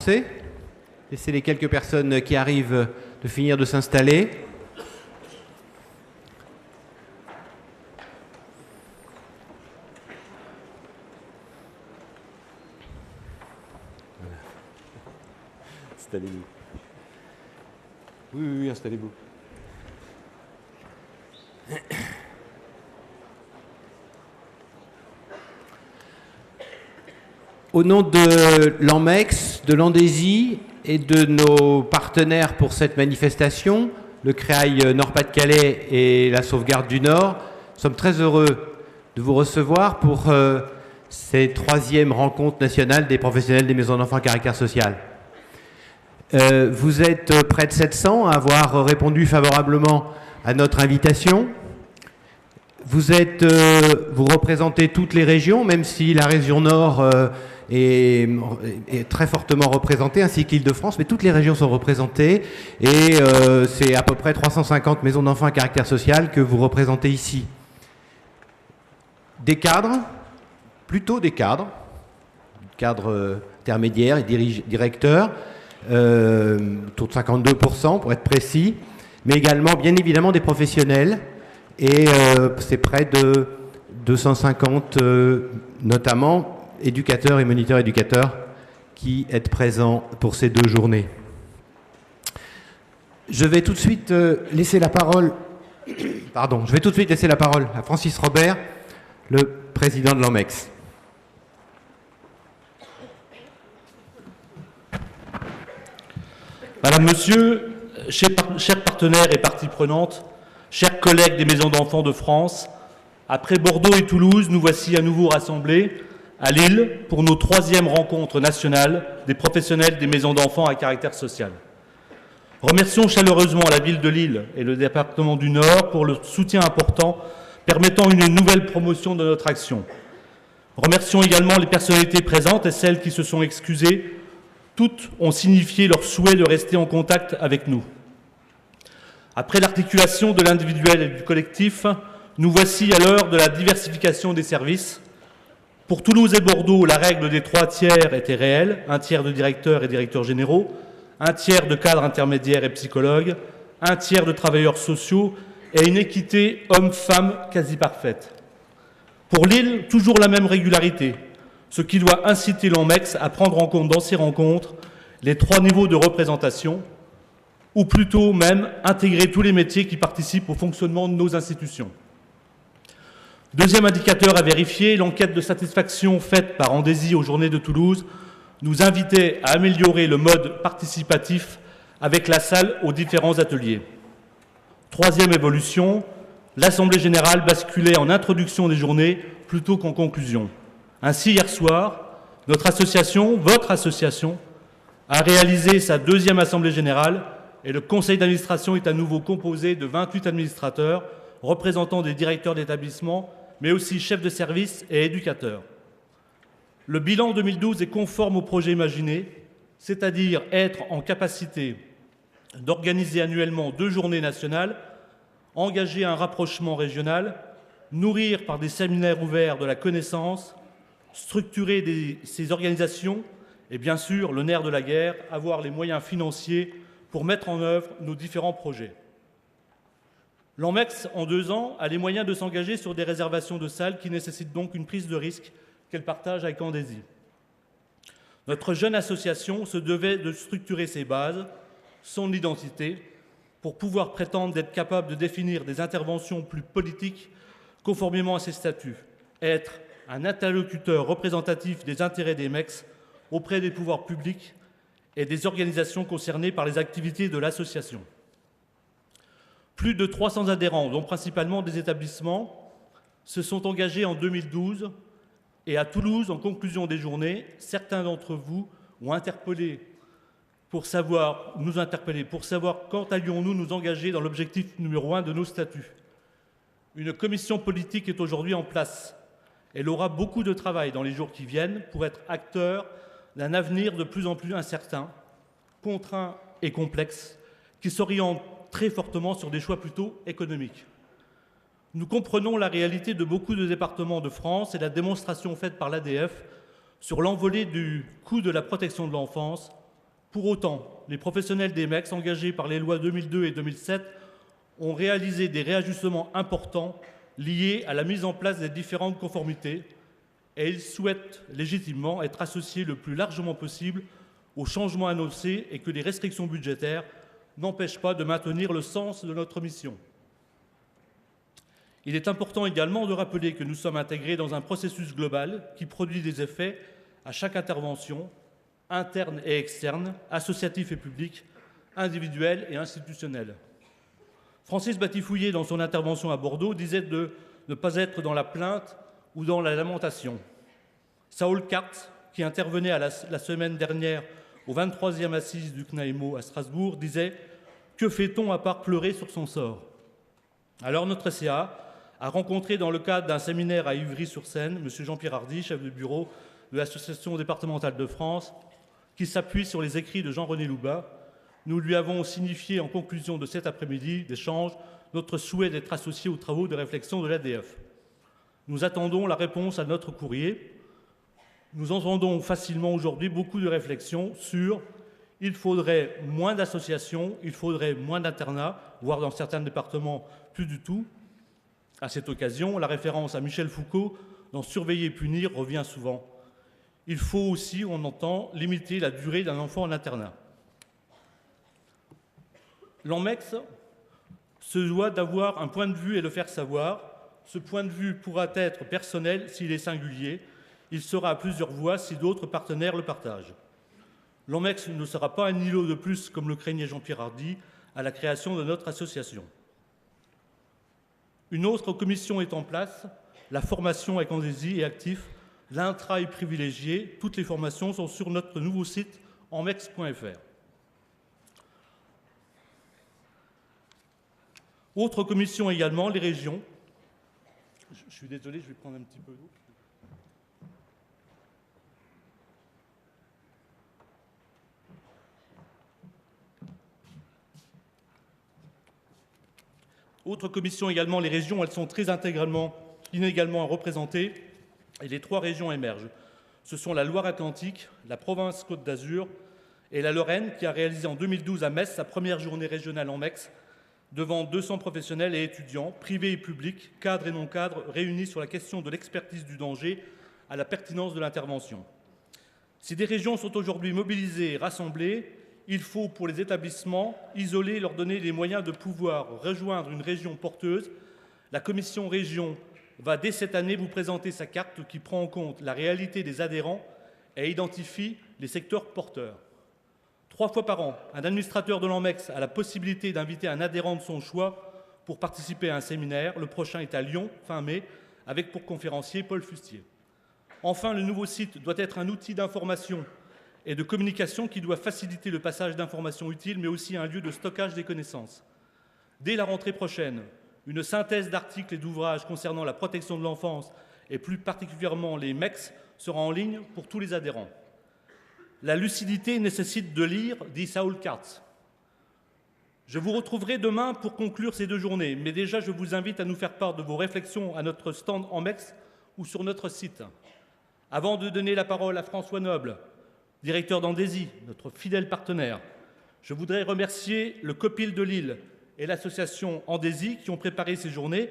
commencer. Laissez les quelques personnes qui arrivent de finir de s'installer. Voilà. Installez-vous. Oui, installez-vous. Au nom de l'ANMEX, de l'Andésy et de nos partenaires pour cette manifestation, le CREAI Nord-Pas-de-Calais et la Sauvegarde du Nord, nous sommes très heureux de vous recevoir pour ces 3e rencontres nationales des professionnels des maisons d'enfants à caractère social. Vous êtes près de 700 à avoir répondu favorablement à notre invitation. Vous représentez toutes les régions, même si la région Nord est très fortement représentée, ainsi qu'Île-de-France, mais toutes les régions sont représentées et c'est à peu près 350 maisons d'enfants à caractère social que vous représentez ici. Des cadres, plutôt des cadres intermédiaires et directeurs, autour de 52% pour être précis, mais également bien évidemment des professionnels et c'est près de 250 notamment éducateurs et moniteurs éducateurs qui êtes présents pour ces 2 journées. Je vais tout de suite laisser la parole à Francis Robert, le président de l'ANMEX. Madame, Monsieur, chers partenaires et parties prenantes, chers collègues des maisons d'enfants de France, après Bordeaux et Toulouse, nous voici à nouveau rassemblés à Lille pour nos 3e rencontres nationales des professionnels des maisons d'enfants à caractère social. Remercions chaleureusement la ville de Lille et le département du Nord pour le soutien important permettant une nouvelle promotion de notre action. Remercions également les personnalités présentes et celles qui se sont excusées. Toutes ont signifié leur souhait de rester en contact avec nous. Après l'articulation de l'individuel et du collectif, nous voici à l'heure de la diversification des services. Pour Toulouse et Bordeaux, la règle des 3 tiers était réelle, 1 tiers de directeurs et directeurs généraux, 1 tiers de cadres intermédiaires et psychologues, 1 tiers de travailleurs sociaux et une équité homme-femme quasi parfaite. Pour Lille, toujours la même régularité, ce qui doit inciter l'ANMEX à prendre en compte dans ses rencontres les 3 niveaux de représentation, ou plutôt même intégrer tous les métiers qui participent au fonctionnement de nos institutions. Deuxième indicateur à vérifier, l'enquête de satisfaction faite par Andésy aux Journées de Toulouse nous invitait à améliorer le mode participatif avec la salle aux différents ateliers. 3e évolution, l'Assemblée générale basculait en introduction des journées plutôt qu'en conclusion. Ainsi, hier soir, notre association, votre association, a réalisé sa 2e Assemblée générale et le conseil d'administration est à nouveau composé de 28 administrateurs représentant des directeurs d'établissement, mais aussi chefs de service et éducateurs. Le bilan 2012 est conforme au projet imaginé, c'est-à-dire être en capacité d'organiser annuellement 2 journées nationales, engager un rapprochement régional, nourrir par des séminaires ouverts de la connaissance, structurer ces organisations et bien sûr, le nerf de la guerre, avoir les moyens financiers pour mettre en œuvre nos différents projets. L'ANMEX, en 2 ans, a les moyens de s'engager sur des réservations de salles qui nécessitent donc une prise de risque qu'elle partage avec Andésy. Notre jeune association se devait de structurer ses bases, son identité, pour pouvoir prétendre d'être capable de définir des interventions plus politiques conformément à ses statuts, être un interlocuteur représentatif des intérêts des MEX auprès des pouvoirs publics et des organisations concernées par les activités de l'association. Plus de 300 adhérents, dont principalement des établissements, se sont engagés en 2012 et à Toulouse, en conclusion des journées, certains d'entre vous ont nous interpeller pour savoir quand allions-nous nous engager dans l'objectif numéro 1 de nos statuts. Une commission politique est aujourd'hui en place. Elle aura beaucoup de travail dans les jours qui viennent pour être acteur d'un avenir de plus en plus incertain, contraint et complexe, qui s'oriente très fortement sur des choix plutôt économiques. Nous comprenons la réalité de beaucoup de départements de France et la démonstration faite par l'ADF sur l'envolée du coût de la protection de l'enfance Pour autant, les professionnels des MEX engagés par les lois 2002 et 2007 ont réalisé des réajustements importants liés à la mise en place des différentes conformités et ils souhaitent légitimement être associés le plus largement possible aux changements annoncés et que les restrictions budgétaires n'empêchent pas de maintenir le sens de notre mission. Il est important également de rappeler que nous sommes intégrés dans un processus global qui produit des effets à chaque intervention, interne et externe, associatif et public, individuel et institutionnel. Francis Batifoulier, dans son intervention à Bordeaux, disait de ne pas être dans la plainte ou dans la lamentation. Saul Katz, qui intervenait la semaine dernière au 23e assise du CNAEMO à Strasbourg, disait « Que fait-on à part pleurer sur son sort ?» Alors notre CA a rencontré dans le cadre d'un séminaire à Ivry-sur-Seine M. Jean-Pierre Hardy, chef de bureau de l'Association départementale de France, qui s'appuie sur les écrits de Jean-René Loubat. Nous lui avons signifié en conclusion de cet après-midi d'échange notre souhait d'être associé aux travaux de réflexion de l'ADF. Nous attendons la réponse à notre courrier. Nous entendons facilement aujourd'hui beaucoup de réflexions sur il faudrait moins d'associations, il faudrait moins d'internats, voire dans certains départements plus du tout. À cette occasion, la référence à Michel Foucault dans Surveiller et punir revient souvent. Il faut aussi, on entend, limiter la durée d'un enfant en internat. L'ANMEX se doit d'avoir un point de vue et le faire savoir. Ce point de vue pourra être personnel s'il est singulier. Il sera à plusieurs voix si d'autres partenaires le partagent. L'ANMEX ne sera pas un îlot de plus, comme le craignait Jean-Pierre Hardy, à la création de notre association. Une autre commission est en place, la formation avec Andésie et actif. L'intra est privilégié. Toutes les formations sont sur notre nouveau site anmex.fr. Autre commission également, les régions. Je suis désolé, je vais prendre un petit peu d'eau. Autre commission également, les régions, elles sont très inégalement représentées et les 3 régions émergent. Ce sont la Loire-Atlantique, la province Côte d'Azur et la Lorraine qui a réalisé en 2012 à Metz sa première journée régionale en MEX devant 200 professionnels et étudiants, privés et publics, cadres et non-cadres, réunis sur la question de l'expertise du danger à la pertinence de l'intervention. Si des régions sont aujourd'hui mobilisées et rassemblées, il faut, pour les établissements, isoler et leur donner les moyens de pouvoir rejoindre une région porteuse. La commission région va dès cette année vous présenter sa carte qui prend en compte la réalité des adhérents et identifie les secteurs porteurs. 3 fois par an, un administrateur de l'ANMEX a la possibilité d'inviter un adhérent de son choix pour participer à un séminaire. Le prochain est à Lyon, fin mai, avec pour conférencier Paul Fustier. Enfin, le nouveau site doit être un outil d'information et de communication qui doit faciliter le passage d'informations utiles, mais aussi un lieu de stockage des connaissances. Dès la rentrée prochaine, une synthèse d'articles et d'ouvrages concernant la protection de l'enfance et plus particulièrement les MEX sera en ligne pour tous les adhérents. La lucidité nécessite de lire, dit Saul Katz. Je vous retrouverai demain pour conclure ces 2 journées, mais déjà je vous invite à nous faire part de vos réflexions à notre stand en MEX ou sur notre site. Avant de donner la parole à François Noble, directeur d'Andésie, notre fidèle partenaire, je voudrais remercier le COPIL de Lille et l'association Andésie qui ont préparé ces journées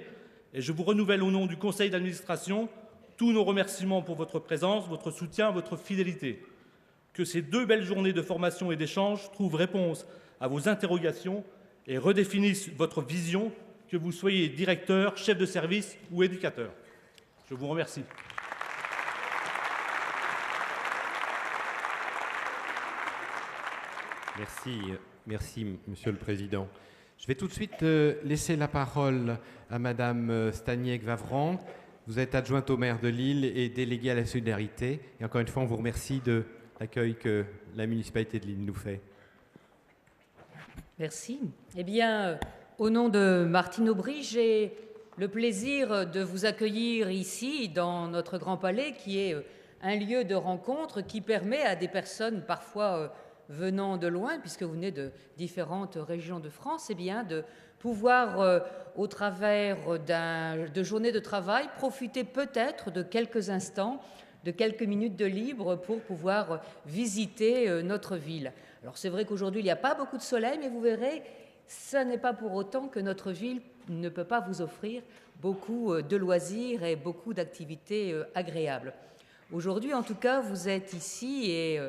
et je vous renouvelle au nom du conseil d'administration tous nos remerciements pour votre présence, votre soutien, votre fidélité. Que ces 2 belles journées de formation et d'échange trouvent réponse à vos interrogations et redéfinissent votre vision, que vous soyez directeur, chef de service ou éducateur. Je vous remercie. Merci, Monsieur le Président. Je vais tout de suite laisser la parole à Madame Staniek-Vavran. Vous êtes adjointe au maire de Lille et déléguée à la solidarité. Et encore une fois, on vous remercie de l'accueil que la municipalité de Lille nous fait. Merci. Eh bien, au nom de Martine Aubry, j'ai le plaisir de vous accueillir ici, dans notre Grand Palais, qui est un lieu de rencontre qui permet à des personnes parfois venant de loin, puisque vous venez de différentes régions de France, eh bien, de pouvoir, au travers de journées de travail, profiter peut-être de quelques instants de quelques minutes de libre pour pouvoir visiter notre ville. Alors c'est vrai qu'aujourd'hui il n'y a pas beaucoup de soleil, mais vous verrez, ce n'est pas pour autant que notre ville ne peut pas vous offrir beaucoup de loisirs et beaucoup d'activités agréables. Aujourd'hui, en tout cas, vous êtes ici et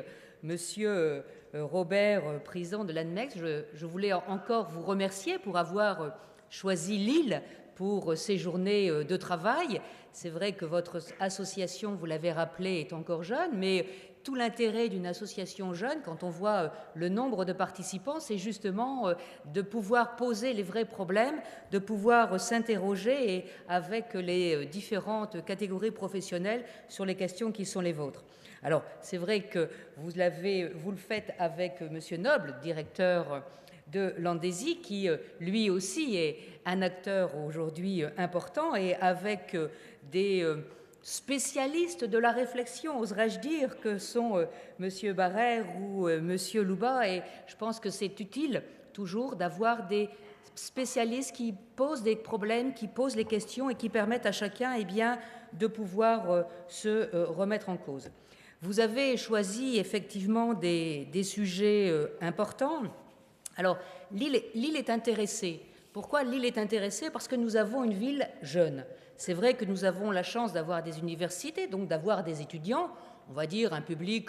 Monsieur Robert, président de l'ANMEX, je voulais encore vous remercier pour avoir choisi Lille pour ces journées de travail. C'est vrai que votre association, vous l'avez rappelé, est encore jeune, mais tout l'intérêt d'une association jeune, quand on voit le nombre de participants, c'est justement de pouvoir poser les vrais problèmes, de pouvoir s'interroger avec les différentes catégories professionnelles sur les questions qui sont les vôtres. Alors, c'est vrai que vous le faites avec Monsieur Noble, directeur de Landesi, qui lui aussi est un acteur aujourd'hui important, et avec des spécialistes de la réflexion, oserais-je dire, que sont Monsieur Barrère ou Monsieur Louba, et je pense que c'est utile toujours d'avoir des spécialistes qui posent des problèmes, qui posent les questions et qui permettent à chacun de pouvoir se remettre en cause. Vous avez choisi effectivement des sujets importants. Alors, Lille est intéressée. Pourquoi Lille est intéressée? Parce que nous avons une ville jeune. C'est vrai que nous avons la chance d'avoir des universités, donc d'avoir des étudiants, on va dire un public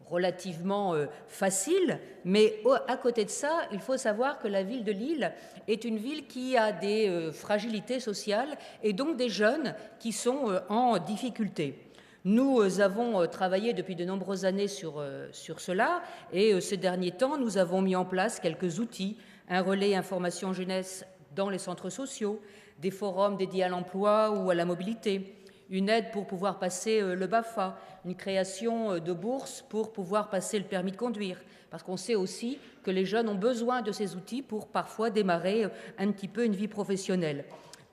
relativement facile, mais à côté de ça, il faut savoir que la ville de Lille est une ville qui a des fragilités sociales et donc des jeunes qui sont en difficulté. Nous avons travaillé depuis de nombreuses années sur cela et ces derniers temps, nous avons mis en place quelques outils, un relais information jeunesse dans les centres sociaux, des forums dédiés à l'emploi ou à la mobilité, une aide pour pouvoir passer le BAFA, une création de bourses pour pouvoir passer le permis de conduire, parce qu'on sait aussi que les jeunes ont besoin de ces outils pour parfois démarrer un petit peu une vie professionnelle.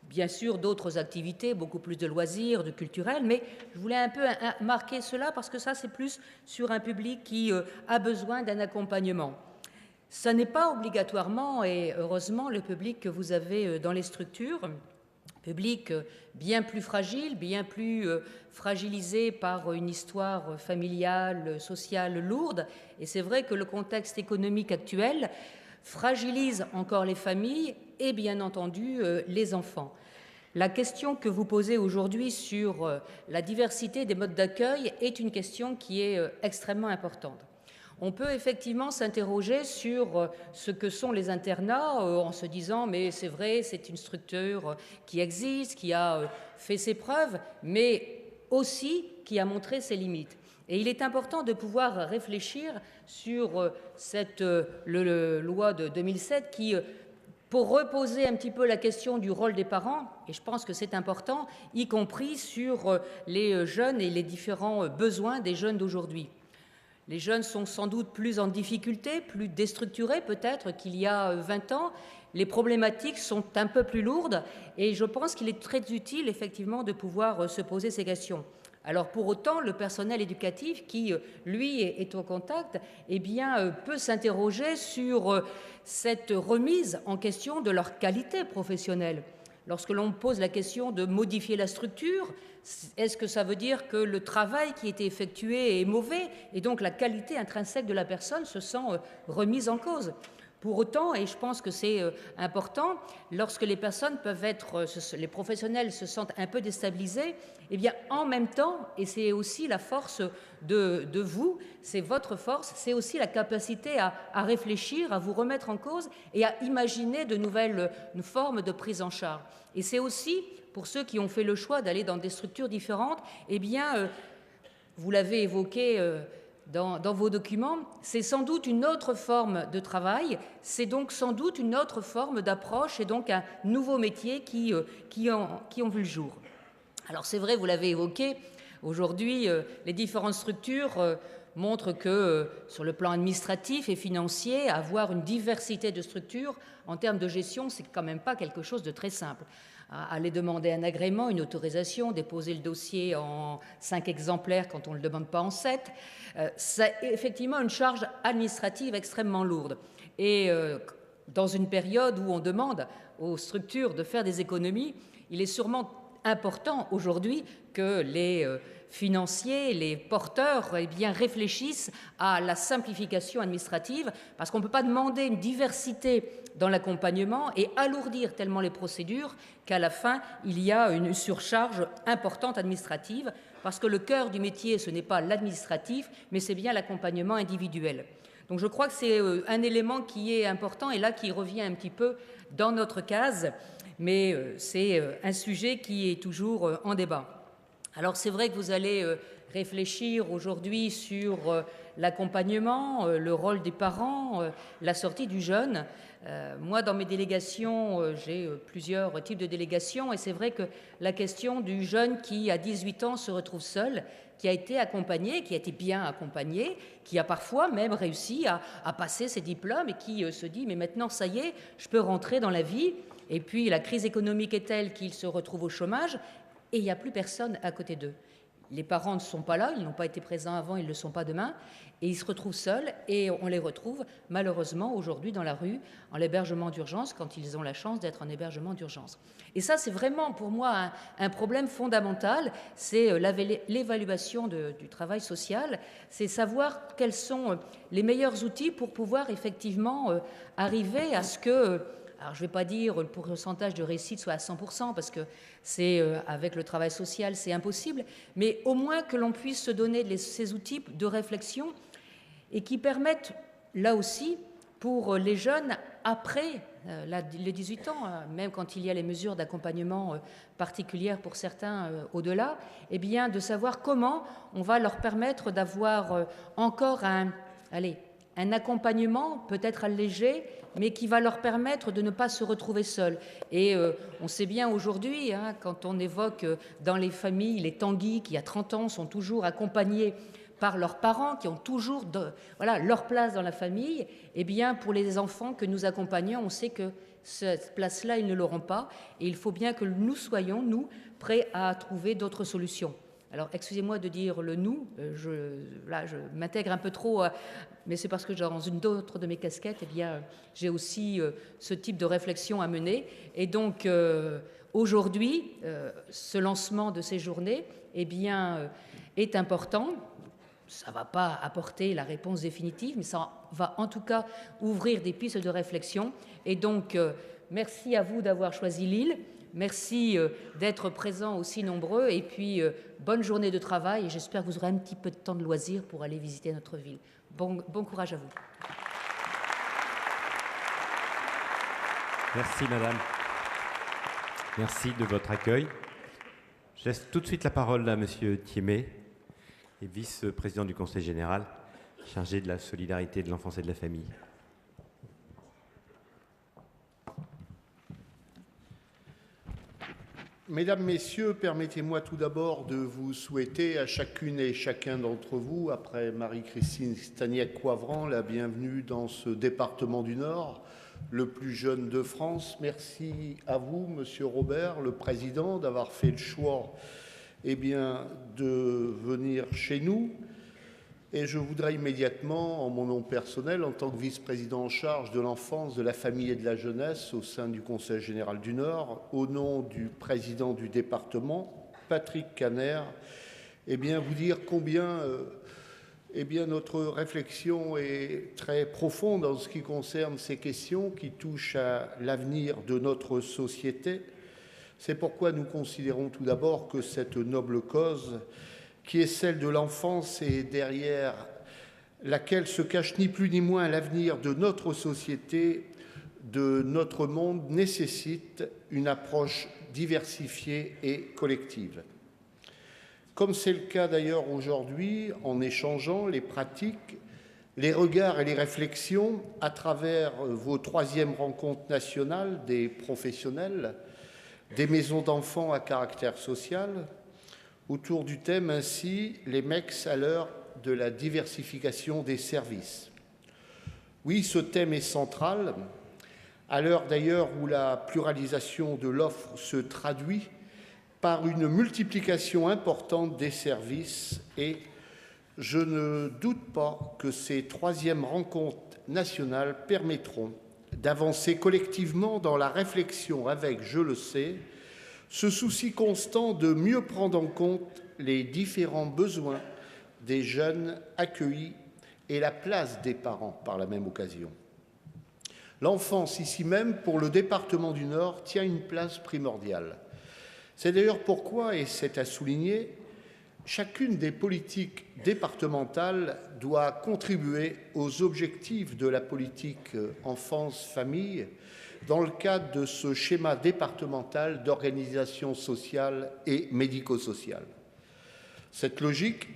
Bien sûr, d'autres activités, beaucoup plus de loisirs, de culturels, mais je voulais un peu marquer cela parce que ça, c'est plus sur un public qui a besoin d'un accompagnement. Ça n'est pas obligatoirement, et heureusement, le public que vous avez dans les structures, public bien plus fragile, bien plus fragilisé par une histoire familiale, sociale lourde, et c'est vrai que le contexte économique actuel fragilise encore les familles et bien entendu les enfants. La question que vous posez aujourd'hui sur la diversité des modes d'accueil est une question qui est extrêmement importante. On peut effectivement s'interroger sur ce que sont les internats en se disant mais c'est vrai, c'est une structure qui existe, qui a fait ses preuves, mais aussi qui a montré ses limites. Et il est important de pouvoir réfléchir sur cette loi de 2007 qui, pour reposer un petit peu la question du rôle des parents, et je pense que c'est important, y compris sur les jeunes et les différents besoins des jeunes d'aujourd'hui. Les jeunes sont sans doute plus en difficulté, plus déstructurés peut-être qu'il y a 20 ans. Les problématiques sont un peu plus lourdes et je pense qu'il est très utile effectivement de pouvoir se poser ces questions. Alors pour autant, le personnel éducatif qui, lui, est au contact, peut s'interroger sur cette remise en question de leur qualité professionnelle. Lorsque l'on pose la question de modifier la structure, est-ce que ça veut dire que le travail qui a été effectué est mauvais et donc la qualité intrinsèque de la personne se sent remise en cause? Pour autant, et je pense que c'est important, lorsque les personnes peuvent être, les professionnels se sentent un peu déstabilisés, en même temps, et c'est aussi la force de vous, c'est votre force, c'est aussi la capacité à réfléchir, à vous remettre en cause et à imaginer de nouvelles formes de prise en charge. Et c'est aussi, pour ceux qui ont fait le choix d'aller dans des structures différentes, vous l'avez évoqué dans vos documents, c'est sans doute une autre forme de travail, c'est donc sans doute une autre forme d'approche et donc un nouveau métier qui ont vu le jour. Alors c'est vrai, vous l'avez évoqué, aujourd'hui les différentes structures montrent que sur le plan administratif et financier, avoir une diversité de structures en termes de gestion, c'est quand même pas quelque chose de très simple. Aller demander un agrément, une autorisation, déposer le dossier en 5 exemplaires quand on ne le demande pas en 7, c'est effectivement une charge administrative extrêmement lourde. Et dans une période où on demande aux structures de faire des économies, il est sûrement important aujourd'hui que les financiers, les porteurs, eh bien, réfléchissent à la simplification administrative, parce qu'on ne peut pas demander une diversité dans l'accompagnement et alourdir tellement les procédures qu'à la fin, il y a une surcharge importante administrative, parce que le cœur du métier, ce n'est pas l'administratif, mais c'est bien l'accompagnement individuel. Donc je crois que c'est un élément qui est important et là qui revient un petit peu dans notre case, mais c'est un sujet qui est toujours en débat. Alors c'est vrai que vous allez réfléchir aujourd'hui sur l'accompagnement, le rôle des parents, la sortie du jeune. Moi, dans mes délégations, j'ai plusieurs types de délégations et c'est vrai que la question du jeune qui, à 18 ans, se retrouve seul, qui a été accompagné, qui a été bien accompagné, qui a parfois même réussi à passer ses diplômes et qui se dit « mais maintenant, ça y est, je peux rentrer dans la vie ». Et puis la crise économique est telle qu'il se retrouve au chômage et il n'y a plus personne à côté d'eux. Les parents ne sont pas là, ils n'ont pas été présents avant, ils ne le sont pas demain, et ils se retrouvent seuls, et on les retrouve malheureusement aujourd'hui dans la rue, en hébergement d'urgence, quand ils ont la chance d'être en hébergement d'urgence. Et ça, c'est vraiment pour moi un problème fondamental, c'est l'évaluation du travail social, c'est savoir quels sont les meilleurs outils pour pouvoir effectivement arriver à ce que... Alors, je ne vais pas dire le pourcentage de réussite soit à 100%, parce que c'est avec le travail social, c'est impossible, mais au moins que l'on puisse se donner ces outils de réflexion et qui permettent, là aussi, pour les jeunes, après les 18 ans, même quand il y a les mesures d'accompagnement particulières pour certains au-delà, eh bien, de savoir comment on va leur permettre d'avoir encore un accompagnement peut-être allégé, mais qui va leur permettre de ne pas se retrouver seuls. Et on sait bien aujourd'hui, quand on évoque dans les familles, les tanguis qui, à 30 ans, sont toujours accompagnés par leurs parents, qui ont toujours leur place dans la famille, eh bien, pour les enfants que nous accompagnons, on sait que cette place-là, ils ne l'auront pas. Et il faut bien que nous soyons, nous, prêts à trouver d'autres solutions. Alors, excusez-moi de dire le « nous », je m'intègre un peu trop, mais c'est parce que dans une autre de mes casquettes, eh bien, j'ai aussi ce type de réflexion à mener. Et donc, aujourd'hui, ce lancement de ces journées, eh bien, est important. Ça ne va pas apporter la réponse définitive, mais ça va en tout cas ouvrir des pistes de réflexion. Et donc, merci à vous d'avoir choisi Lille. Merci d'être présents aussi nombreux et puis bonne journée de travail et j'espère que vous aurez un petit peu de temps de loisir pour aller visiter notre ville. Bon courage à vous. Merci madame. Merci de votre accueil. Je laisse tout de suite la parole à monsieur Thiémet, vice-président du Conseil général, chargé de la solidarité de l'enfance et de la famille. Mesdames, Messieurs, permettez-moi tout d'abord de vous souhaiter à chacune et chacun d'entre vous, après Marie-Christine Staniek-Coivran, la bienvenue dans ce département du Nord, le plus jeune de France. Merci à vous, Monsieur Robert, le Président, d'avoir fait le choix de venir chez nous. Et je voudrais immédiatement, en mon nom personnel, en tant que vice-président en charge de l'enfance, de la famille et de la jeunesse au sein du Conseil général du Nord, au nom du président du département, Patrick Caner, vous dire combien notre réflexion est très profonde en ce qui concerne ces questions qui touchent à l'avenir de notre société. C'est pourquoi nous considérons tout d'abord que cette noble cause qui est celle de l'enfance et derrière laquelle se cache ni plus ni moins l'avenir de notre société, de notre monde, nécessite une approche diversifiée et collective. Comme c'est le cas d'ailleurs aujourd'hui, en échangeant les pratiques, les regards et les réflexions à travers vos 3e rencontres nationales des professionnels, des maisons d'enfants à caractère social, autour du thème ainsi « Les MEX à l'heure de la diversification des services ». Oui, ce thème est central, à l'heure d'ailleurs où la pluralisation de l'offre se traduit par une multiplication importante des services et je ne doute pas que ces 3e rencontres nationales permettront d'avancer collectivement dans la réflexion avec, je le sais, Ce souci constant de mieux prendre en compte les différents besoins des jeunes accueillis et la place des parents par la même occasion. L'enfance, ici même, pour le département du Nord, tient une place primordiale. C'est d'ailleurs pourquoi, et c'est à souligner, chacune des politiques départementales doit contribuer aux objectifs de la politique enfance-famille dans le cadre de ce schéma départemental d'organisation sociale et médico-sociale. Cette logique,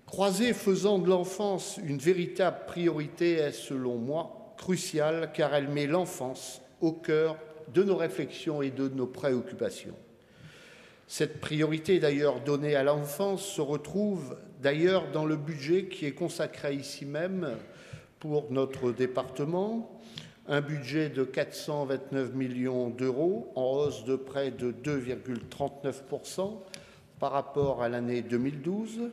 croisée faisant de l'enfance une véritable priorité, est selon moi cruciale car elle met l'enfance au cœur de nos réflexions et de nos préoccupations. Cette priorité d'ailleurs donnée à l'enfance se retrouve d'ailleurs dans le budget qui est consacré ici même pour notre département, un budget de 429 millions d'euros en hausse de près de 2,39% par rapport à l'année 2012.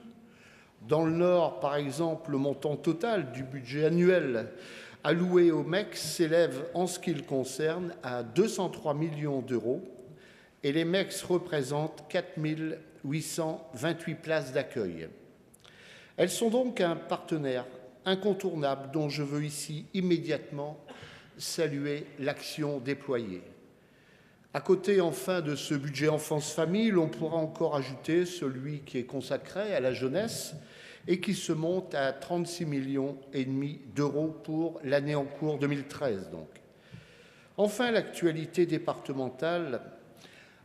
Dans le Nord, par exemple, le montant total du budget annuel alloué au MEX s'élève en ce qui le concerne à 203 millions d'euros et les MEX représentent 4 828 places d'accueil. Elles sont donc un partenaire incontournable dont je veux ici immédiatement saluer l'action déployée. À côté enfin de ce budget enfance-famille, l'on pourra encore ajouter celui qui est consacré à la jeunesse et qui se monte à 36,5 millions d'euros pour l'année en cours 2013. Donc. Enfin, l'actualité départementale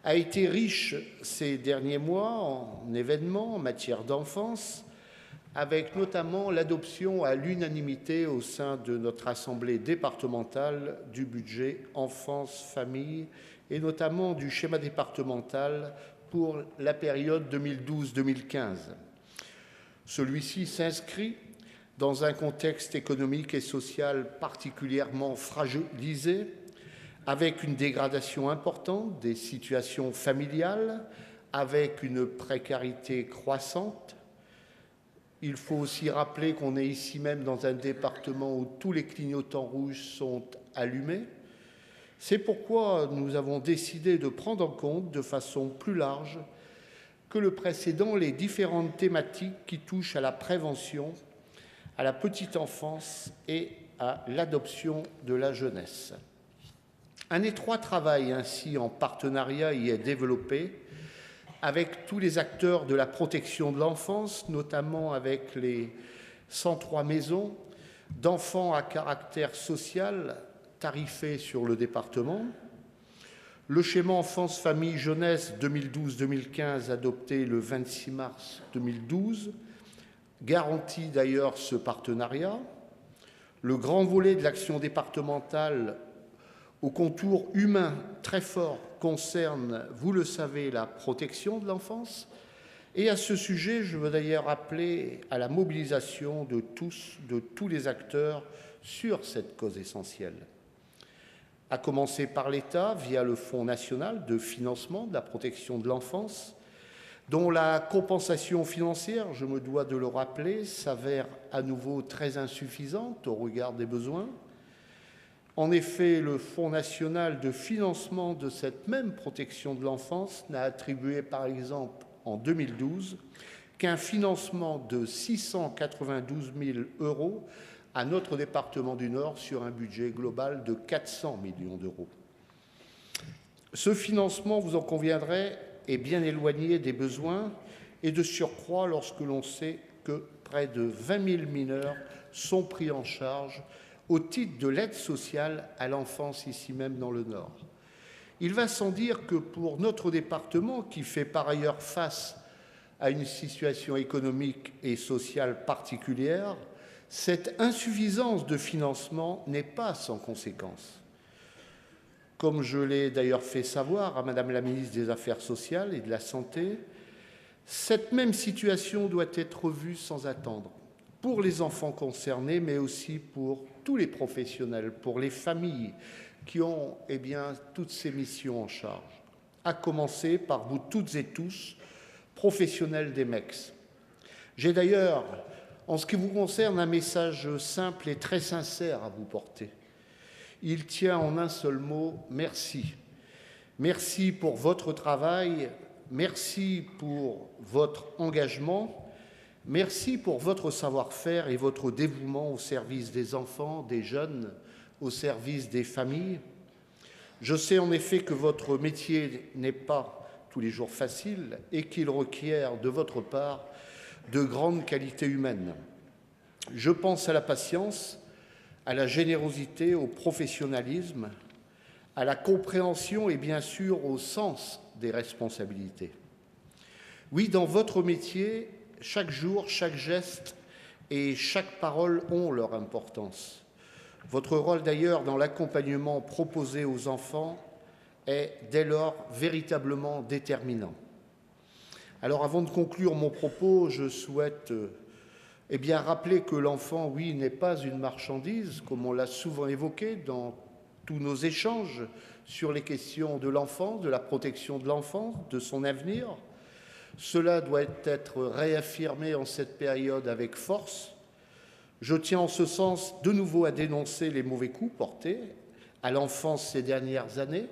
a été riche ces derniers mois en événements en matière d'enfance, avec notamment l'adoption à l'unanimité au sein de notre Assemblée départementale du budget enfance-famille et notamment du schéma départemental pour la période 2012-2015. Celui-ci s'inscrit dans un contexte économique et social particulièrement fragilisé, avec une dégradation importante des situations familiales, avec une précarité croissante. Il faut aussi rappeler qu'on est ici même dans un département où tous les clignotants rouges sont allumés. C'est pourquoi nous avons décidé de prendre en compte de façon plus large que le précédent les différentes thématiques qui touchent à la prévention, à la petite enfance et à l'adoption de la jeunesse. Un étroit travail ainsi en partenariat y est développé avec tous les acteurs de la protection de l'enfance, notamment avec les 103 maisons d'enfants à caractère social tarifées sur le département, le schéma enfance-famille-jeunesse 2012-2015 adopté le 26 mars 2012 garantit d'ailleurs ce partenariat, le grand volet de l'action départementale au contour humain très fort concerne, vous le savez, la protection de l'enfance. Et à ce sujet, je veux d'ailleurs appeler à la mobilisation de tous les acteurs sur cette cause essentielle. À commencer par l'État, via le Fonds national de financement de la protection de l'enfance, dont la compensation financière, je me dois de le rappeler, s'avère à nouveau très insuffisante au regard des besoins. En effet, le Fonds national de financement de cette même protection de l'enfance n'a attribué, par exemple, en 2012, qu'un financement de 692 000 euros à notre département du Nord sur un budget global de 400 millions d'euros. Ce financement, vous en conviendrez, est bien éloigné des besoins et de surcroît lorsque l'on sait que près de 20 000 mineurs sont pris en charge au titre de l'aide sociale à l'enfance ici même dans le Nord. Il va sans dire que pour notre département, qui fait par ailleurs face à une situation économique et sociale particulière, cette insuffisance de financement n'est pas sans conséquences. Comme je l'ai d'ailleurs fait savoir à Madame la ministre des Affaires sociales et de la Santé, cette même situation doit être revue sans attendre, pour les enfants concernés, mais aussi pour tous les professionnels, pour les familles qui ont toutes ces missions en charge, à commencer par vous toutes et tous, professionnels des MEX. J'ai d'ailleurs, en ce qui vous concerne, un message simple et très sincère à vous porter. Il tient en un seul mot, merci. Merci pour votre travail, merci pour votre engagement, merci pour votre savoir-faire et votre dévouement au service des enfants, des jeunes, au service des familles. Je sais en effet que votre métier n'est pas tous les jours facile et qu'il requiert de votre part de grandes qualités humaines. Je pense à la patience, à la générosité, au professionnalisme, à la compréhension et bien sûr au sens des responsabilités. Oui, dans votre métier, chaque jour, chaque geste et chaque parole ont leur importance. Votre rôle d'ailleurs dans l'accompagnement proposé aux enfants est dès lors véritablement déterminant. Alors avant de conclure mon propos, je souhaite rappeler que l'enfant, oui, n'est pas une marchandise, comme on l'a souvent évoqué dans tous nos échanges sur les questions de l'enfance, de la protection de l'enfance, de son avenir. Cela doit être réaffirmé en cette période avec force. Je tiens en ce sens de nouveau à dénoncer les mauvais coups portés à l'enfance ces dernières années.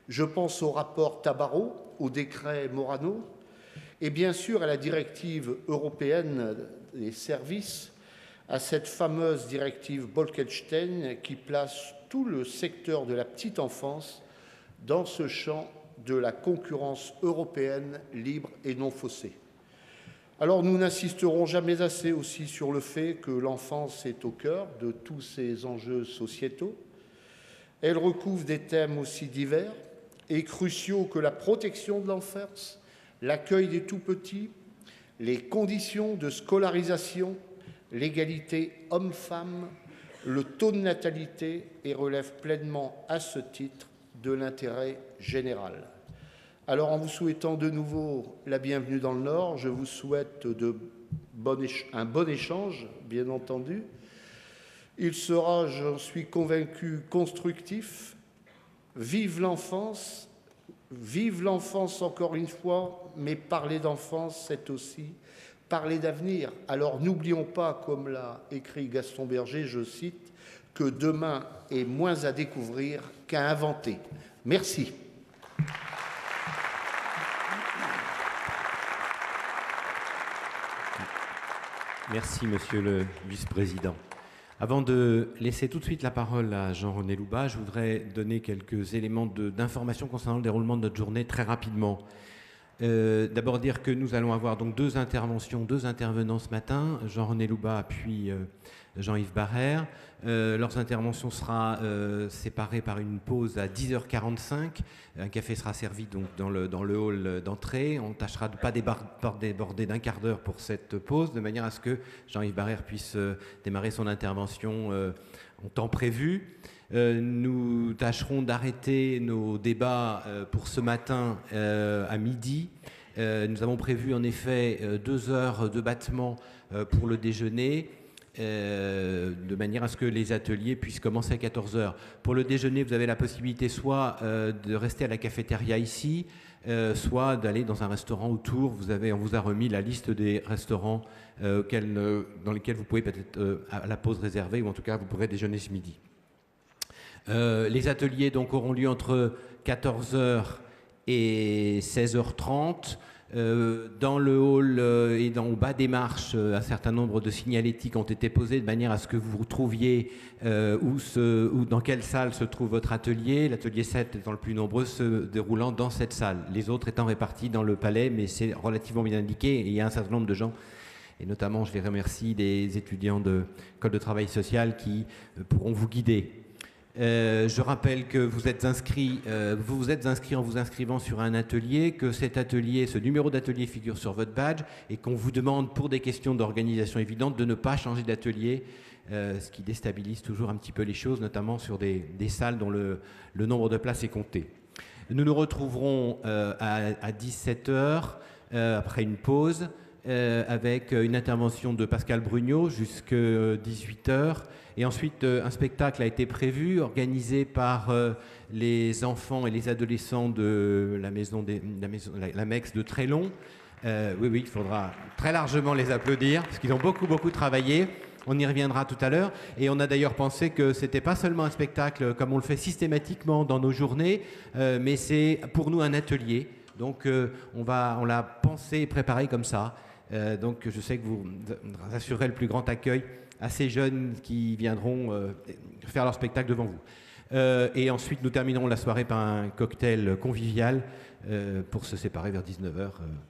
Je pense au rapport Tabarot, au décret Morano et bien sûr à la directive européenne des services, à cette fameuse directive Bolkestein qui place tout le secteur de la petite enfance dans ce champ de la concurrence européenne libre et non faussée. Alors nous n'insisterons jamais assez aussi sur le fait que l'enfance est au cœur de tous ces enjeux sociétaux. Elle recouvre des thèmes aussi divers et cruciaux que la protection de l'enfance, l'accueil des tout-petits, les conditions de scolarisation, l'égalité homme-femme, le taux de natalité et relève pleinement à ce titre de l'intérêt général. Alors, en vous souhaitant de nouveau la bienvenue dans le Nord, je vous souhaite un bon échange, bien entendu. Il sera, j'en suis convaincu, constructif. Vive l'enfance encore une fois, mais parler d'enfance, c'est aussi parler d'avenir. Alors n'oublions pas, comme l'a écrit Gaston Berger, je cite, que demain est moins à découvrir qu'à inventer. Merci. Merci, Monsieur le Vice-président. Avant de laisser tout de suite la parole à Jean-René Louba, je voudrais donner quelques éléments d'information concernant le déroulement de notre journée très rapidement. D'abord dire que nous allons avoir donc deux intervenants ce matin, Jean-René Louba puis Jean-Yves Barrère. Leurs interventions sera séparées par une pause à 10h45. Un café sera servi donc dans le hall d'entrée. On tâchera de ne pas déborder d'un quart d'heure pour cette pause, de manière à ce que Jean-Yves Barrère puisse démarrer son intervention en temps prévu. Nous tâcherons d'arrêter nos débats pour ce matin à midi. Nous avons prévu en effet 2 heures de battement pour le déjeuner, de manière à ce que les ateliers puissent commencer à 14 heures. Pour le déjeuner, vous avez la possibilité soit de rester à la cafétéria ici, soit d'aller dans un restaurant autour. On vous a remis la liste des restaurants dans lesquels vous pouvez peut-être à la pause réservée, ou en tout cas vous pourrez déjeuner ce midi. Les ateliers donc auront lieu entre 14h et 16h30. Dans le hall et au bas des marches, un certain nombre de signalétiques ont été posés de manière à ce que vous trouviez où dans quelle salle se trouve votre atelier. L'atelier 7 étant le plus nombreux, se déroulant dans cette salle. Les autres étant répartis dans le palais, mais c'est relativement bien indiqué. Et il y a un certain nombre de gens, et notamment je les remercie, des étudiants de l'école de travail social qui pourront vous guider. Je rappelle que vous êtes inscrit en vous inscrivant sur un atelier, que ce numéro d'atelier figure sur votre badge et qu'on vous demande, pour des questions d'organisation évidentes, de ne pas changer d'atelier, ce qui déstabilise toujours un petit peu les choses, notamment sur des salles dont le nombre de places est compté. Nous nous retrouverons à 17h, après une pause, avec une intervention de Pascal Brugnot jusqu'à 18h. Et ensuite, un spectacle a été prévu, organisé par les enfants et les adolescents de la MEX de Trélon. Oui, il faudra très largement les applaudir, parce qu'ils ont beaucoup travaillé. On y reviendra tout à l'heure. Et on a d'ailleurs pensé que c'était pas seulement un spectacle comme on le fait systématiquement dans nos journées, mais c'est pour nous un atelier. Donc on l'a pensé et préparé comme ça. Donc je sais que vous assurerez le plus grand accueil à ces jeunes qui viendront faire leur spectacle devant vous. Et ensuite, nous terminerons la soirée par un cocktail convivial pour se séparer vers 19h.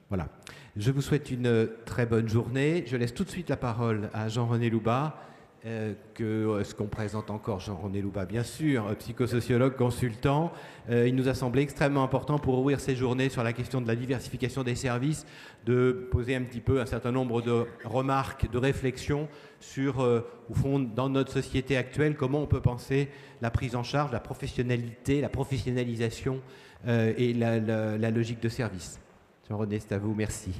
Voilà. Je vous souhaite une très bonne journée. Je laisse tout de suite la parole à Jean-René Loubat. Est-ce qu'on présente encore Jean-René Loubat? Bien sûr, psychosociologue, consultant. Il nous a semblé extrêmement important pour ouvrir ces journées sur la question de la diversification des services, de poser un petit peu un certain nombre de remarques, de réflexions sur, au fond, dans notre société actuelle, comment on peut penser la prise en charge, la professionnalité, la professionnalisation et la logique de service. Jean-René, c'est à vous. Merci.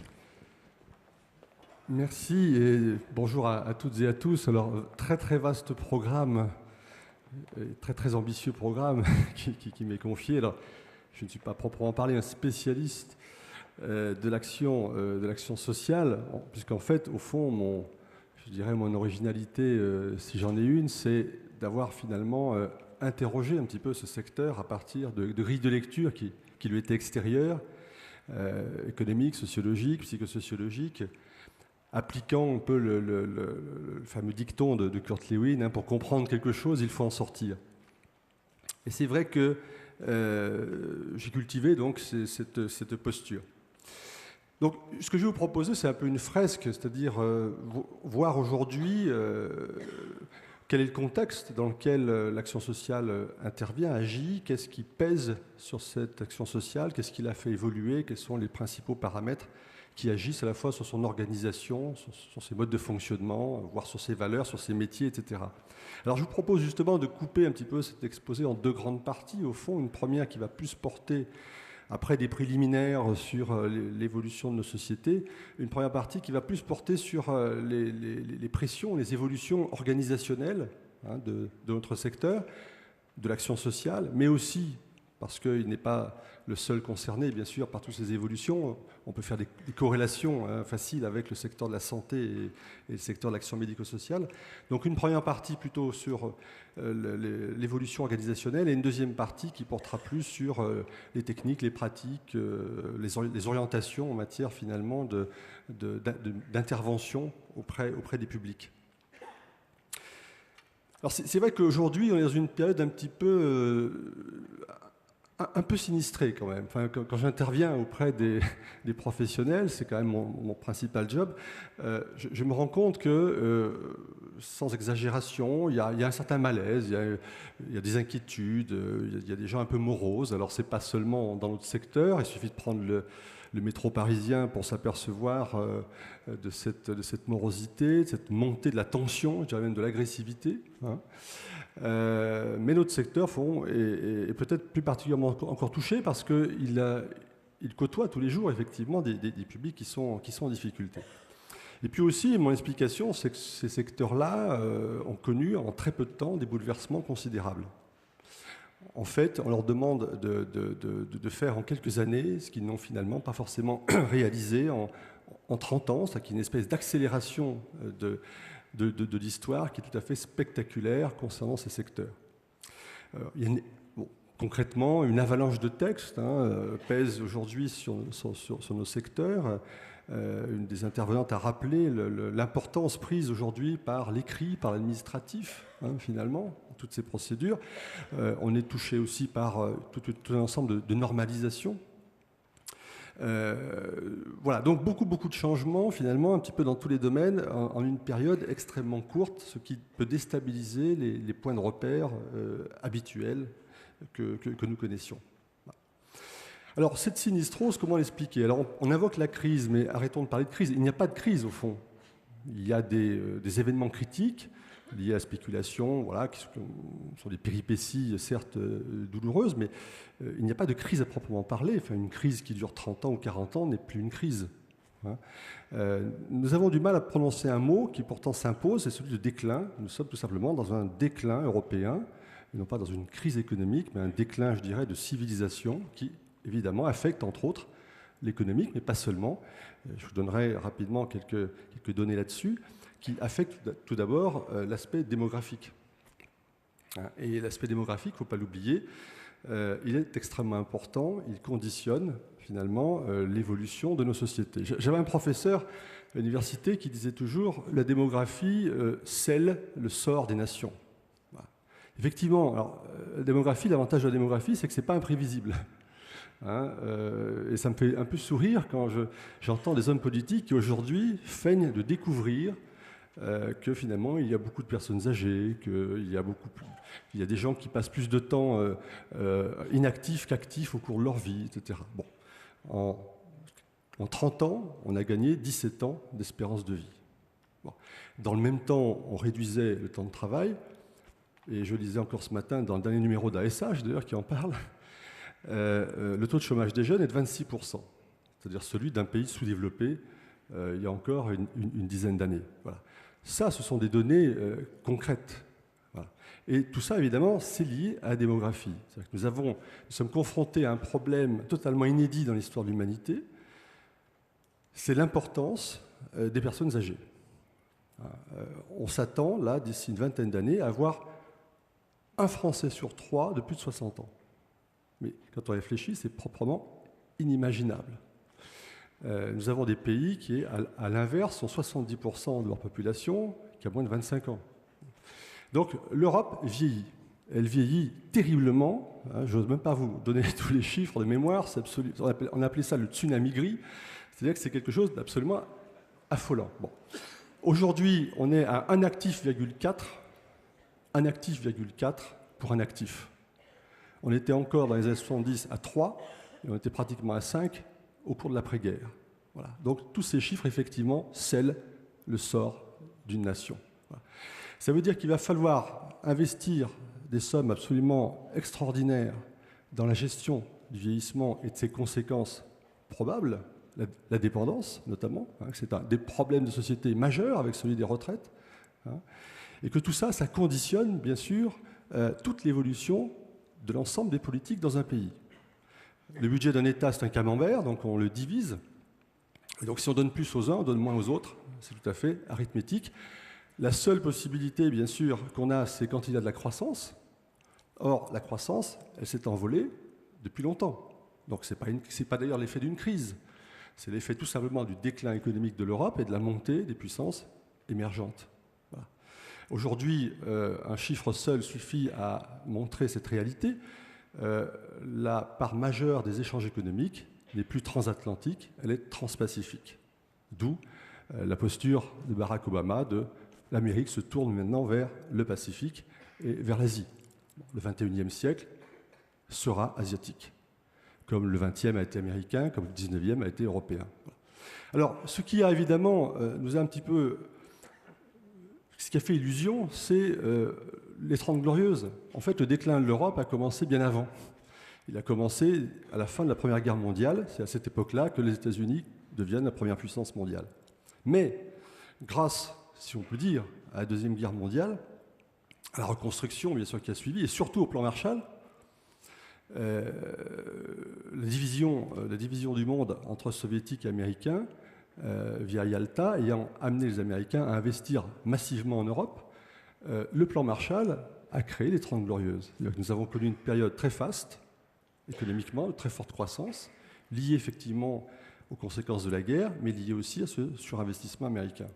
Merci et bonjour à toutes et à tous. Alors, très vaste programme, très ambitieux programme qui m'est confié. Alors, je ne suis pas proprement parlé un spécialiste de l'action sociale, puisqu'en fait, au fond, mon originalité, si j'en ai une, c'est d'avoir finalement interrogé un petit peu ce secteur à partir de grilles de lecture qui lui étaient extérieures, économiques, sociologiques, psychosociologiques, appliquant un peu le fameux dicton de Kurt Lewin, pour comprendre quelque chose, il faut en sortir. Et c'est vrai que j'ai cultivé donc cette posture. Donc, ce que je vais vous proposer, c'est un peu une fresque, c'est-à-dire voir aujourd'hui quel est le contexte dans lequel l'action sociale intervient, agit, qu'est-ce qui pèse sur cette action sociale, qu'est-ce qui la fait évoluer, quels sont les principaux paramètres qui agissent à la fois sur son organisation, sur ses modes de fonctionnement, voire sur ses valeurs, sur ses métiers, etc. Alors je vous propose justement de couper un petit peu cet exposé en deux grandes parties. Au fond, une première qui va plus porter, après des préliminaires sur l'évolution de nos sociétés, une première partie qui va plus porter sur les pressions, les évolutions organisationnelles de notre secteur, de l'action sociale, mais aussi, parce qu'il n'est pas le seul concerné, bien sûr, par toutes ces évolutions. On peut faire des corrélations faciles avec le secteur de la santé et le secteur de l'action médico-sociale. Donc une première partie plutôt sur l'évolution organisationnelle et une deuxième partie qui portera plus sur les techniques, les pratiques, les orientations en matière finalement d'intervention auprès des publics. Alors c'est vrai qu'aujourd'hui, on est dans une période un petit peu sinistré quand même. Enfin, quand j'interviens auprès des professionnels, c'est quand même mon principal job, je me rends compte que, sans exagération, il y a un certain malaise, il y a des inquiétudes, il y a des gens un peu moroses. Alors c'est pas seulement dans notre secteur, il suffit de prendre le métro parisien pour s'apercevoir de cette morosité, de cette montée de la tension, je dirais même de l'agressivité. Mais notre secteur est peut-être plus particulièrement encore touché parce qu'il côtoie tous les jours effectivement des publics qui sont en difficulté. Et puis aussi, mon explication, c'est que ces secteurs-là ont connu en très peu de temps des bouleversements considérables. En fait, on leur demande de faire en quelques années ce qu'ils n'ont finalement pas forcément réalisé en 30 ans, c'est-à-dire une espèce d'accélération de l'histoire qui est tout à fait spectaculaire concernant ces secteurs. Il y a concrètement, une avalanche de textes pèse aujourd'hui sur nos secteurs. Une des intervenantes a rappelé l'importance prise aujourd'hui par l'écrit, par l'administratif, finalement, toutes ces procédures. On est touché aussi par tout un ensemble de normalisation. Voilà, donc beaucoup de changements, finalement, un petit peu dans tous les domaines, en une période extrêmement courte, ce qui peut déstabiliser les points de repère habituels que nous connaissions. Alors, cette sinistrose, comment l'expliquer? Alors, on invoque la crise, mais arrêtons de parler de crise. Il n'y a pas de crise, au fond. Il y a des événements critiques liés à la spéculation, voilà, qui sont des péripéties, certes douloureuses, mais il n'y a pas de crise à proprement parler. Enfin, une crise qui dure 30 ans ou 40 ans n'est plus une crise. Nous avons du mal à prononcer un mot qui pourtant s'impose, c'est celui de déclin. Nous sommes tout simplement dans un déclin européen, et non pas dans une crise économique, mais un déclin, je dirais, de civilisation qui, évidemment, affecte, entre autres, l'économique, mais pas seulement. Je vous donnerai rapidement quelques données là-dessus. qui affecte tout d'abord l'aspect démographique. Et l'aspect démographique, il ne faut pas l'oublier, il est extrêmement important, il conditionne finalement l'évolution de nos sociétés. J'avais un professeur à l'université qui disait toujours « la démographie scelle le sort des nations ». Effectivement, alors, la démographie, l'avantage de la démographie, c'est que ce n'est pas imprévisible. Et ça me fait un peu sourire quand j'entends des hommes politiques qui aujourd'hui feignent de découvrir que finalement il y a beaucoup de personnes âgées, qu'il y a des gens qui passent plus de temps inactifs qu'actifs au cours de leur vie, etc. Bon. En 30 ans, on a gagné 17 ans d'espérance de vie. Bon. Dans le même temps, on réduisait le temps de travail, et je lisais encore ce matin dans le dernier numéro d'ASH, d'ailleurs, qui en parle, le taux de chômage des jeunes est de 26%, c'est-à-dire celui d'un pays sous-développé il y a encore une dizaine d'années. Voilà. Ça, ce sont des données concrètes. Voilà. Et tout ça, évidemment, c'est lié à la démographie. C'est-à-dire que nous sommes confrontés à un problème totalement inédit dans l'histoire de l'humanité, c'est l'importance des personnes âgées. On s'attend, là, d'ici une vingtaine d'années, à avoir un Français sur 3 de plus de 60 ans. Mais quand on réfléchit, c'est proprement inimaginable. Nous avons des pays qui, à l'inverse, ont 70% de leur population qui a moins de 25 ans. Donc l'Europe vieillit. Elle vieillit terriblement. Je n'ose même pas vous donner tous les chiffres de mémoire. On appelait ça le tsunami gris. C'est-à-dire que c'est quelque chose d'absolument affolant. Bon. Aujourd'hui, on est à 1 actif,4 pour un actif. On était encore dans les années 70 à 3, et on était pratiquement à 5 au cours de l'après-guerre. Voilà. Donc tous ces chiffres, effectivement, scellent le sort d'une nation. Voilà. Ça veut dire qu'il va falloir investir des sommes absolument extraordinaires dans la gestion du vieillissement et de ses conséquences probables, la dépendance notamment, c'est un des problèmes de société majeurs avec celui des retraites, et que tout ça, ça conditionne bien sûr toute l'évolution de l'ensemble des politiques dans un pays. Le budget d'un État, c'est un camembert, donc on le divise. Et donc si on donne plus aux uns, on donne moins aux autres. C'est tout à fait arithmétique. La seule possibilité, bien sûr, qu'on a, c'est quand il y a de la croissance. Or, la croissance, elle s'est envolée depuis longtemps. Donc ce n'est pas d'ailleurs l'effet d'une crise. C'est l'effet tout simplement du déclin économique de l'Europe et de la montée des puissances émergentes. Voilà. Aujourd'hui, un chiffre seul suffit à montrer cette réalité. La part majeure des échanges économiques n'est plus transatlantique, elle est transpacifique. D'où la posture de Barack Obama de l'Amérique se tourne maintenant vers le Pacifique et vers l'Asie. Le XXIe siècle sera asiatique, comme le XXe a été américain, comme le XIXe a été européen. Alors, ce qui a évidemment nous a un petit peu... Ce qui a fait illusion, c'est les 30 Glorieuses. En fait, le déclin de l'Europe a commencé bien avant. Il a commencé à la fin de la Première Guerre mondiale. C'est à cette époque-là que les États-Unis deviennent la première puissance mondiale. Mais, grâce, si on peut dire, à la Deuxième Guerre mondiale, à la reconstruction, bien sûr, qui a suivi, et surtout au plan Marshall, la division du monde entre soviétiques et américains, via Yalta, ayant amené les Américains à investir massivement en Europe, le plan Marshall a créé les 30 Glorieuses. C'est-à-dire que nous avons connu une période très faste, économiquement, de très forte croissance, liée effectivement aux conséquences de la guerre, mais liée aussi à ce surinvestissement américain.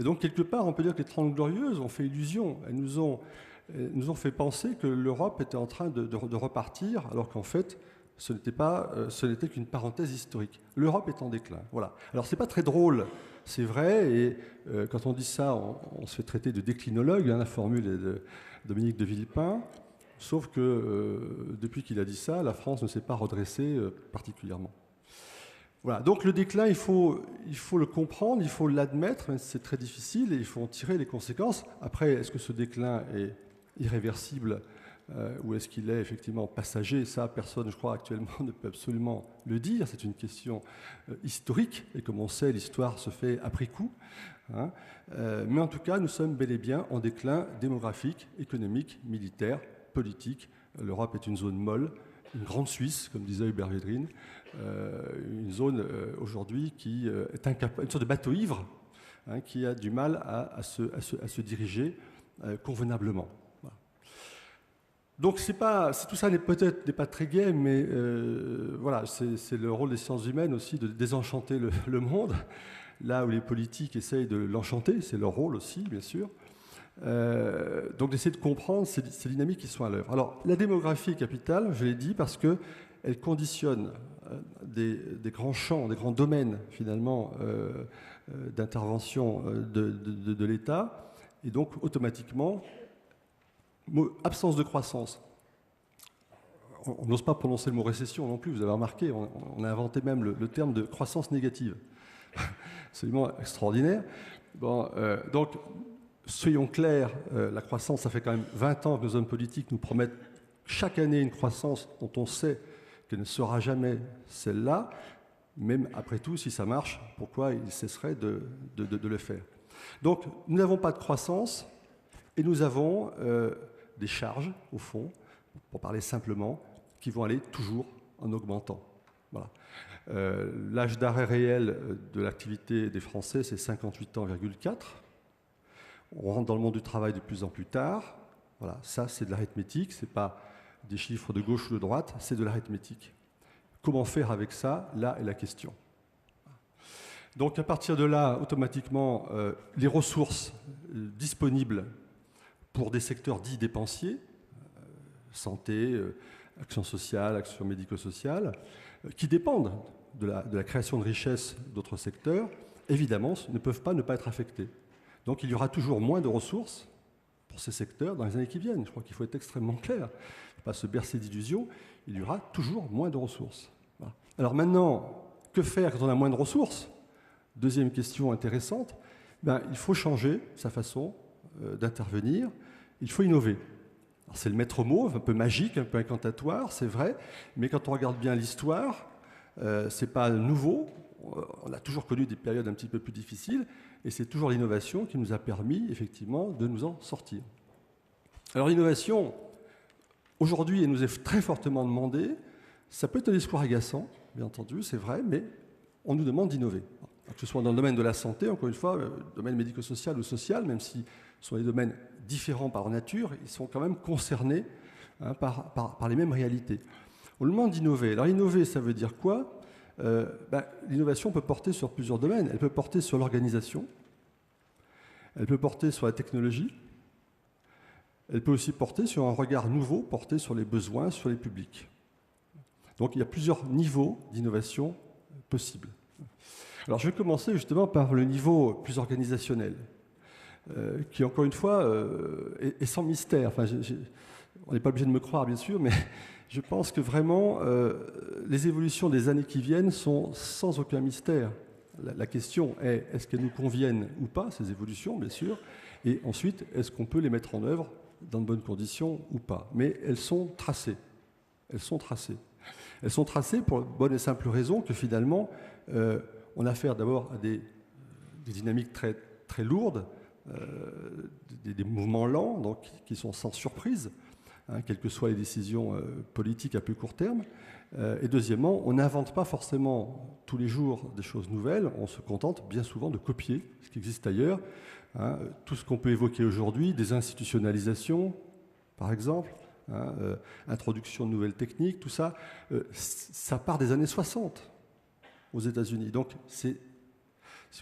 Et donc, quelque part, on peut dire que les 30 Glorieuses ont fait illusion. Elles nous ont fait penser que l'Europe était en train de repartir, alors qu'en fait, ce n'était qu'une parenthèse historique. L'Europe est en déclin. Voilà. Alors, c'est pas très drôle, c'est vrai, et quand on dit ça, on se fait traiter de déclinologue, la formule est de Dominique de Villepin, sauf que depuis qu'il a dit ça, la France ne s'est pas redressée particulièrement. Voilà. Donc, le déclin, il faut le comprendre, il faut l'admettre, mais c'est très difficile, et il faut en tirer les conséquences. Après, est-ce que ce déclin est irréversible ou est-ce qu'il est effectivement passager? Ça, personne, je crois, actuellement ne peut absolument le dire. C'est une question historique, et comme on sait, l'histoire se fait après coup. Mais en tout cas, nous sommes bel et bien en déclin démographique, économique, militaire, politique. L'Europe est une zone molle, une grande Suisse, comme disait Hubert Védrine, une zone aujourd'hui qui est incapable, une sorte de bateau ivre, qui a du mal à se diriger convenablement. Voilà. Donc tout ça peut-être n'est pas très gai, mais voilà, c'est le rôle des sciences humaines aussi de désenchanter le monde, là où les politiques essayent de l'enchanter, c'est leur rôle aussi, bien sûr. Donc d'essayer de comprendre ces dynamiques qui sont à l'œuvre. Alors la démographie est capitale, je l'ai dit, parce qu'elle conditionne des grands champs, des grands domaines finalement d'intervention de l'État, et donc automatiquement, absence de croissance. On n'ose pas prononcer le mot récession non plus, vous avez remarqué, on a inventé même le terme de croissance négative. Absolument extraordinaire. Bon, donc, soyons clairs, la croissance, ça fait quand même 20 ans que nos hommes politiques nous promettent chaque année une croissance dont on sait qu'elle ne sera jamais celle-là. Même après tout, si ça marche, pourquoi ils cesseraient de le faire? Donc, nous n'avons pas de croissance et nous avons des charges, au fond, pour parler simplement, qui vont aller toujours en augmentant. Voilà. L'âge d'arrêt réel de l'activité des Français, c'est 58 ans, 4. On rentre dans le monde du travail de plus en plus tard. Voilà, ça, c'est de l'arithmétique, ce n'est pas des chiffres de gauche ou de droite, c'est de l'arithmétique. Comment faire avec ça? Là est la question. Donc, à partir de là, automatiquement, les ressources disponibles pour des secteurs dits dépensiers, santé, action sociale, action médico-sociale, qui dépendent de la création de richesses d'autres secteurs, évidemment, ne peuvent pas ne pas être affectés. Donc il y aura toujours moins de ressources pour ces secteurs dans les années qui viennent. Je crois qu'il faut être extrêmement clair. Il ne faut pas se bercer d'illusions. Il y aura toujours moins de ressources. Voilà. Alors maintenant, que faire quand on a moins de ressources? Deuxième question intéressante. Il faut changer sa façon d'intervenir. Il faut innover. C'est le maître mot, un peu magique, un peu incantatoire, c'est vrai, mais quand on regarde bien l'histoire, c'est pas nouveau. On a toujours connu des périodes un petit peu plus difficiles, et c'est toujours l'innovation qui nous a permis, effectivement, de nous en sortir. Alors l'innovation, aujourd'hui, elle nous est très fortement demandée. Ça peut être un discours agaçant, bien entendu, c'est vrai, mais on nous demande d'innover. Que ce soit dans le domaine de la santé, encore une fois, le domaine médico-social ou social, même si ce sont des domaines différents par nature, ils sont quand même concernés par les mêmes réalités. On nous demande d'innover. Alors innover, ça veut dire quoi? L'innovation peut porter sur plusieurs domaines. Elle peut porter sur l'organisation, elle peut porter sur la technologie, elle peut aussi porter sur un regard nouveau, porté sur les besoins, sur les publics. Donc il y a plusieurs niveaux d'innovation possibles. Alors je vais commencer justement par le niveau plus organisationnel, qui encore une fois est sans mystère. Enfin, on n'est pas obligé de me croire bien sûr, mais je pense que vraiment les évolutions des années qui viennent sont sans aucun mystère. La question est, est-ce qu'elles nous conviennent ou pas, ces évolutions bien sûr, et ensuite, est-ce qu'on peut les mettre en œuvre dans de bonnes conditions ou pas? Mais elles sont tracées. Elles sont tracées. Elles sont tracées pour la bonne et simple raison que finalement, on a affaire d'abord à des dynamiques très, très lourdes, des mouvements lents, donc qui sont sans surprise, quelles que soient les décisions politiques à plus court terme. Et deuxièmement, on n'invente pas forcément tous les jours des choses nouvelles, on se contente bien souvent de copier ce qui existe ailleurs. Tout ce qu'on peut évoquer aujourd'hui, des institutionnalisations, par exemple, introduction de nouvelles techniques, tout ça, ça part des années 60 aux États-Unis. Donc, si vous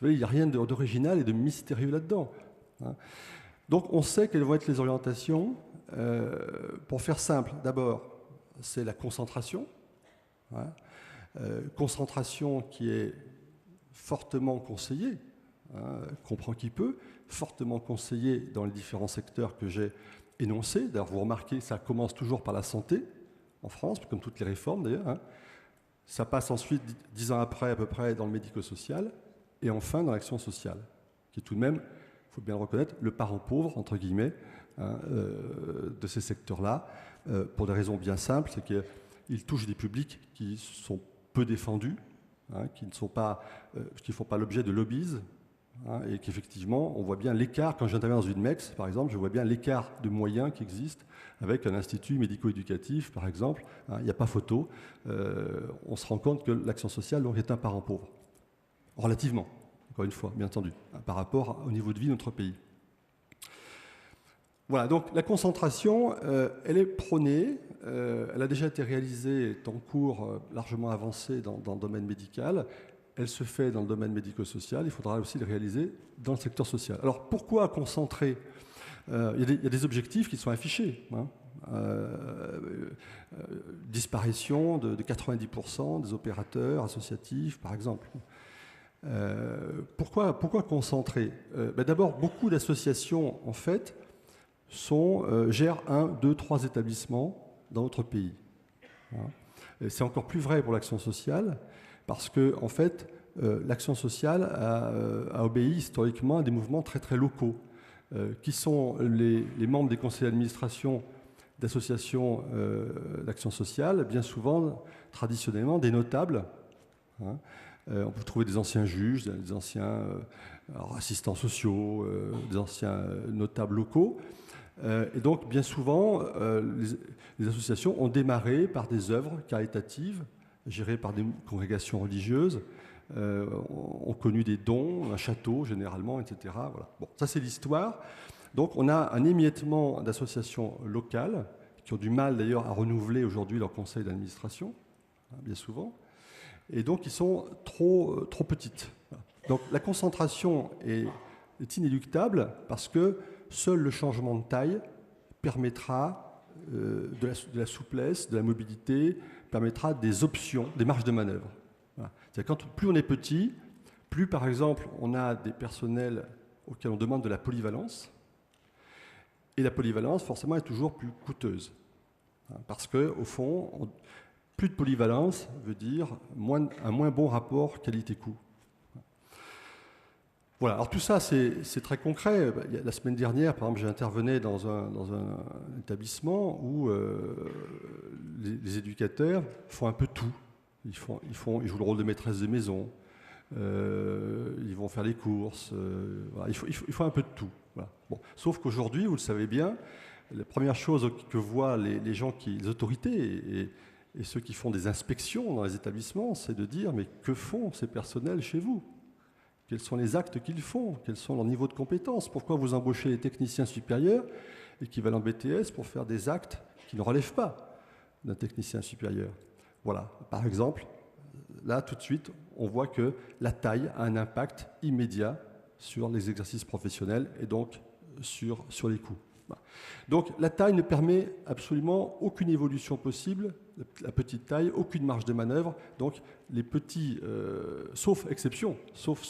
voyez, il n'y a rien d'original et de mystérieux là-dedans. Donc, on sait quelles vont être les orientations. Pour faire simple, d'abord, c'est la concentration. Concentration qui est fortement conseillée, comprend qui peut, fortement conseillée dans les différents secteurs que j'ai énoncés. D'ailleurs, vous remarquez, ça commence toujours par la santé, en France, comme toutes les réformes d'ailleurs. Ça passe ensuite, 10 ans après, à peu près, dans le médico-social, et enfin dans l'action sociale, qui est tout de même, il faut bien le reconnaître, le parent pauvre, entre guillemets, de ces secteurs-là, pour des raisons bien simples, c'est qu'ils touchent des publics qui sont peu défendus, qui ne font pas l'objet de lobbies, et qu'effectivement, on voit bien l'écart, quand j'interviens dans une MEX, par exemple, je vois bien l'écart de moyens qui existe avec un institut médico-éducatif, par exemple. Il n'y a pas photo. On se rend compte que l'action sociale donc, est un parent pauvre. Relativement. encore une fois, bien entendu, par rapport au niveau de vie de notre pays. Voilà, donc la concentration, elle est prônée, elle a déjà été réalisée, est en cours largement avancée dans le domaine médical, elle se fait dans le domaine médico-social, il faudra aussi le réaliser dans le secteur social. Alors pourquoi concentrer? Il y a des objectifs qui sont affichés. Hein. Disparition de 90% des opérateurs associatifs, par exemple. Pourquoi concentrer? D'abord, beaucoup d'associations, en fait, gèrent 1, 2, 3 établissements dans notre pays. Hein. C'est encore plus vrai pour l'action sociale, parce que, en fait, l'action sociale a obéi historiquement à des mouvements très très locaux, qui sont les membres des conseils d'administration d'associations d'action sociale, bien souvent, traditionnellement, des notables. Hein. On peut trouver des anciens juges, des anciens assistants sociaux, des anciens notables locaux. Et donc, bien souvent, les associations ont démarré par des œuvres caritatives, gérées par des congrégations religieuses, ont connu des dons, un château généralement, etc. Voilà. Bon, ça c'est l'histoire. Donc on a un émiettement d'associations locales qui ont du mal d'ailleurs à renouveler aujourd'hui leur conseil d'administration, hein, bien souvent, et donc ils sont trop petites. Voilà. Donc la concentration est inéluctable parce que seul le changement de taille permettra de la souplesse, de la mobilité, permettra des options, des marges de manœuvre. Voilà. C'est-à-dire plus on est petit, plus par exemple on a des personnels auxquels on demande de la polyvalence, et la polyvalence forcément est toujours plus coûteuse. Parce qu'au fond, plus de polyvalence veut dire un moins bon rapport qualité-coût. Voilà, alors tout ça c'est très concret. La semaine dernière, par exemple, j'ai intervenu dans un établissement où les éducateurs font un peu tout. Ils jouent le rôle de maîtresse de maison, ils vont faire les courses, voilà, il faut un peu de tout. Voilà. Bon. Sauf qu'aujourd'hui, vous le savez bien, la première chose que voient les gens, les autorités et ceux qui font des inspections dans les établissements, c'est de dire mais que font ces personnels chez vous? Quels sont les actes qu'ils font? Quels sont leurs niveaux de compétences? Pourquoi vous embauchez les techniciens supérieurs, équivalent BTS, pour faire des actes qui ne relèvent pas d'un technicien supérieur? Voilà, par exemple, là tout de suite, on voit que la taille a un impact immédiat sur les exercices professionnels et donc sur les coûts. Donc la taille ne permet absolument aucune évolution possible, la petite taille, aucune marge de manœuvre. Donc les petits, sauf exception, sauf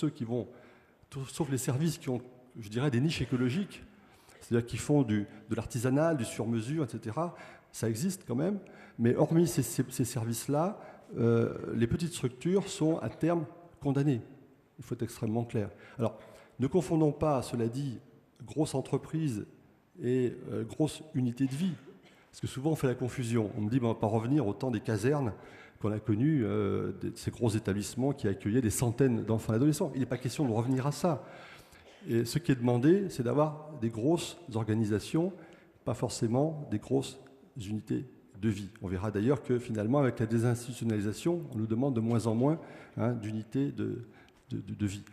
les services qui ont, je dirais, des niches écologiques, c'est-à-dire qui font de l'artisanal, du sur-mesure, etc. Ça existe quand même, mais hormis ces services-là, les petites structures sont à terme condamnées. Il faut être extrêmement clair. Alors, ne confondons pas, cela dit, grosse entreprise et grosse unité de vie. Parce que souvent, on fait la confusion. On me dit, on ne va pas revenir au temps des casernes qu'on a connues, ces gros établissements qui accueillaient des centaines d'enfants et d'adolescents. Il n'est pas question de revenir à ça. Et ce qui est demandé, c'est d'avoir des grosses organisations, pas forcément des grosses unités de vie. On verra d'ailleurs que finalement, avec la désinstitutionnalisation, on nous demande de moins en moins d'unités de vie.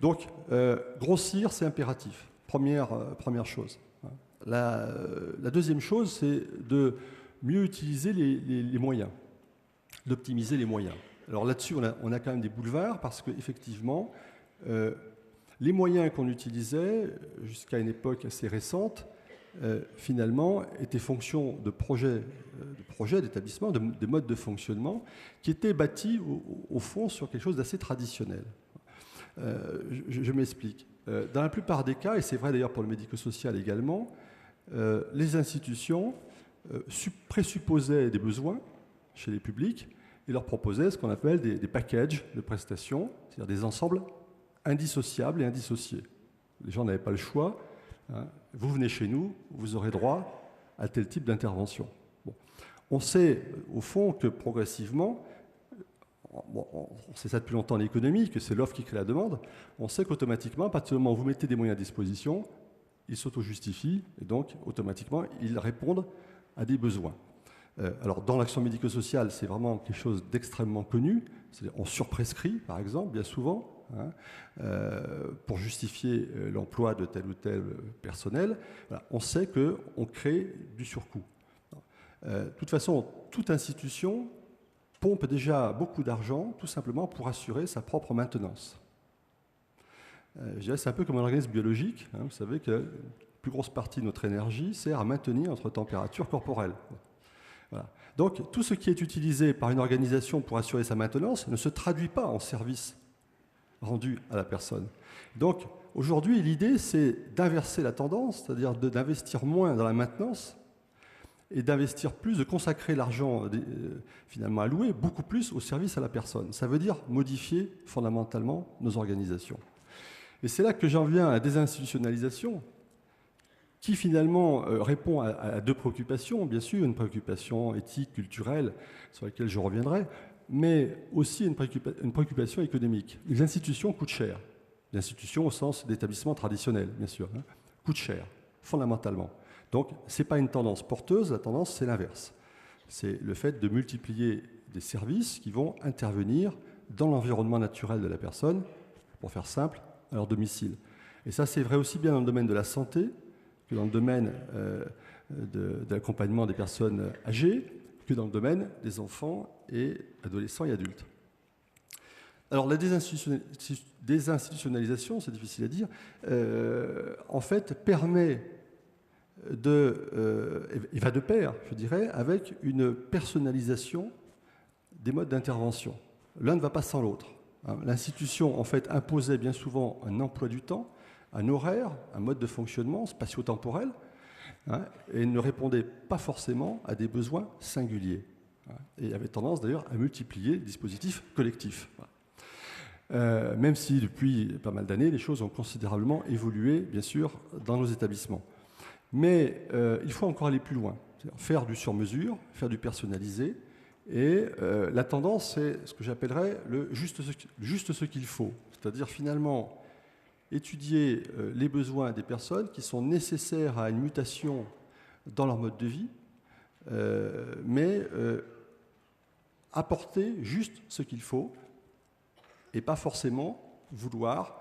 Donc, grossir, c'est impératif. Première chose. La deuxième chose, c'est de mieux utiliser les moyens, d'optimiser les moyens. Alors là-dessus, on a quand même des boulevards parce qu'effectivement, les moyens qu'on utilisait jusqu'à une époque assez récente, finalement, étaient fonction de projets d'établissement, de modes de fonctionnement qui étaient bâtis au fond sur quelque chose d'assez traditionnel. Je m'explique. Dans la plupart des cas, et c'est vrai d'ailleurs pour le médico-social également, les institutions présupposaient des besoins chez les publics et leur proposaient ce qu'on appelle des packages de prestations, c'est-à-dire des ensembles indissociables et indissociés. Les gens n'avaient pas le choix. Vous venez chez nous, vous aurez droit à tel type d'intervention. Bon. On sait au fond que progressivement, on sait ça depuis longtemps en économie, que c'est l'offre qui crée la demande, on sait qu'automatiquement, à partir du moment où vous mettez des moyens à disposition, ils s'auto-justifient et donc automatiquement ils répondent à des besoins. Alors dans l'action médico-sociale, c'est vraiment quelque chose d'extrêmement connu, c'est-à-dire on surprescrit par exemple, bien souvent, hein, pour justifier l'emploi de tel ou tel personnel, voilà, on sait qu'on crée du surcoût. De toute façon, toute institution pompe déjà beaucoup d'argent tout simplement pour assurer sa propre maintenance. Je dirais, c'est un peu comme un organisme biologique. Hein, vous savez que la plus grosse partie de notre énergie sert à maintenir notre température corporelle. Voilà. Donc, tout ce qui est utilisé par une organisation pour assurer sa maintenance ne se traduit pas en service rendu à la personne. Donc, aujourd'hui, l'idée, c'est d'inverser la tendance, c'est-à-dire d'investir moins dans la maintenance et d'investir plus, de consacrer l'argent finalement alloué beaucoup plus au service à la personne. Ça veut dire modifier fondamentalement nos organisations. Et c'est là que j'en viens à la désinstitutionnalisation, qui finalement répond à deux préoccupations, bien sûr, une préoccupation éthique, culturelle, sur laquelle je reviendrai, mais aussi une préoccupation économique. Les institutions coûtent cher. Les institutions au sens d'établissement traditionnel, bien sûr, hein, coûtent cher, fondamentalement. Donc, ce n'est pas une tendance porteuse, la tendance, c'est l'inverse. C'est le fait de multiplier des services qui vont intervenir dans l'environnement naturel de la personne, pour faire simple, à leur domicile. Et ça, c'est vrai aussi bien dans le domaine de la santé que dans le domaine de l'accompagnement des personnes âgées, que dans le domaine des enfants et adolescents et adultes. Alors, la désinstitutionnalisation, c'est difficile à dire, en fait, permet et va de pair, je dirais, avec une personnalisation des modes d'intervention. L'un ne va pas sans l'autre. L'institution, en fait, imposait bien souvent un emploi du temps, un horaire, un mode de fonctionnement spatio-temporel, hein, et ne répondait pas forcément à des besoins singuliers. Hein, et avait tendance d'ailleurs à multiplier les dispositifs collectifs. Même si depuis pas mal d'années, les choses ont considérablement évolué, bien sûr, dans nos établissements. Mais il faut encore aller plus loin, faire du sur-mesure, faire du personnalisé, et la tendance, c'est ce que j'appellerais le juste ce qu'il faut, c'est-à-dire finalement étudier les besoins des personnes qui sont nécessaires à une mutation dans leur mode de vie, mais apporter juste ce qu'il faut, et pas forcément vouloir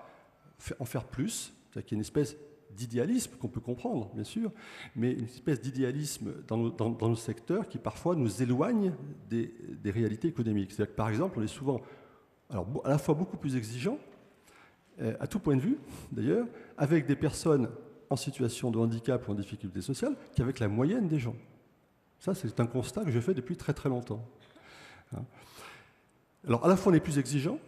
en faire plus, c'est-à-dire qu'il y a une espèce d'idéalisme qu'on peut comprendre, bien sûr, mais une espèce d'idéalisme dans nos secteurs qui parfois nous éloigne des réalités économiques. C'est-à-dire que par exemple, on est souvent à la fois beaucoup plus exigeant, à tout point de vue d'ailleurs, avec des personnes en situation de handicap ou en difficulté sociale qu'avec la moyenne des gens. Ça, c'est un constat que je fais depuis très très longtemps. Alors à la fois on est plus exigeant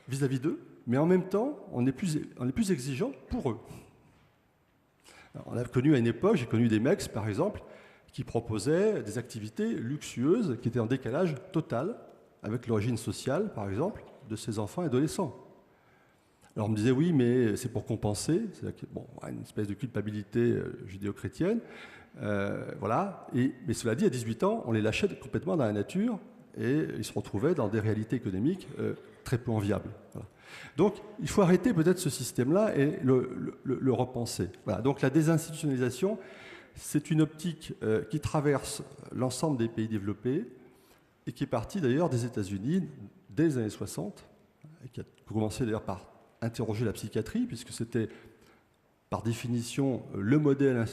vis-à-vis d'eux, mais en même temps on est plus exigeant pour eux. Alors, on a connu à une époque, j'ai connu des mecs par exemple, qui proposaient des activités luxueuses qui étaient en décalage total avec l'origine sociale, par exemple, de ces enfants et adolescents. Alors on me disait oui, mais c'est pour compenser, c'est-à-dire bon, une espèce de culpabilité judéo-chrétienne, voilà. Mais cela dit, à 18 ans, on les lâchait complètement dans la nature et ils se retrouvaient dans des réalités économiques très peu enviables. Voilà. Donc il faut arrêter peut-être ce système-là et le repenser. Voilà. Donc la désinstitutionnalisation, c'est une optique qui traverse l'ensemble des pays développés et qui est partie d'ailleurs des États-Unis dès les années 60, et qui a commencé d'ailleurs par interroger la psychiatrie, puisque c'était par définition le modèle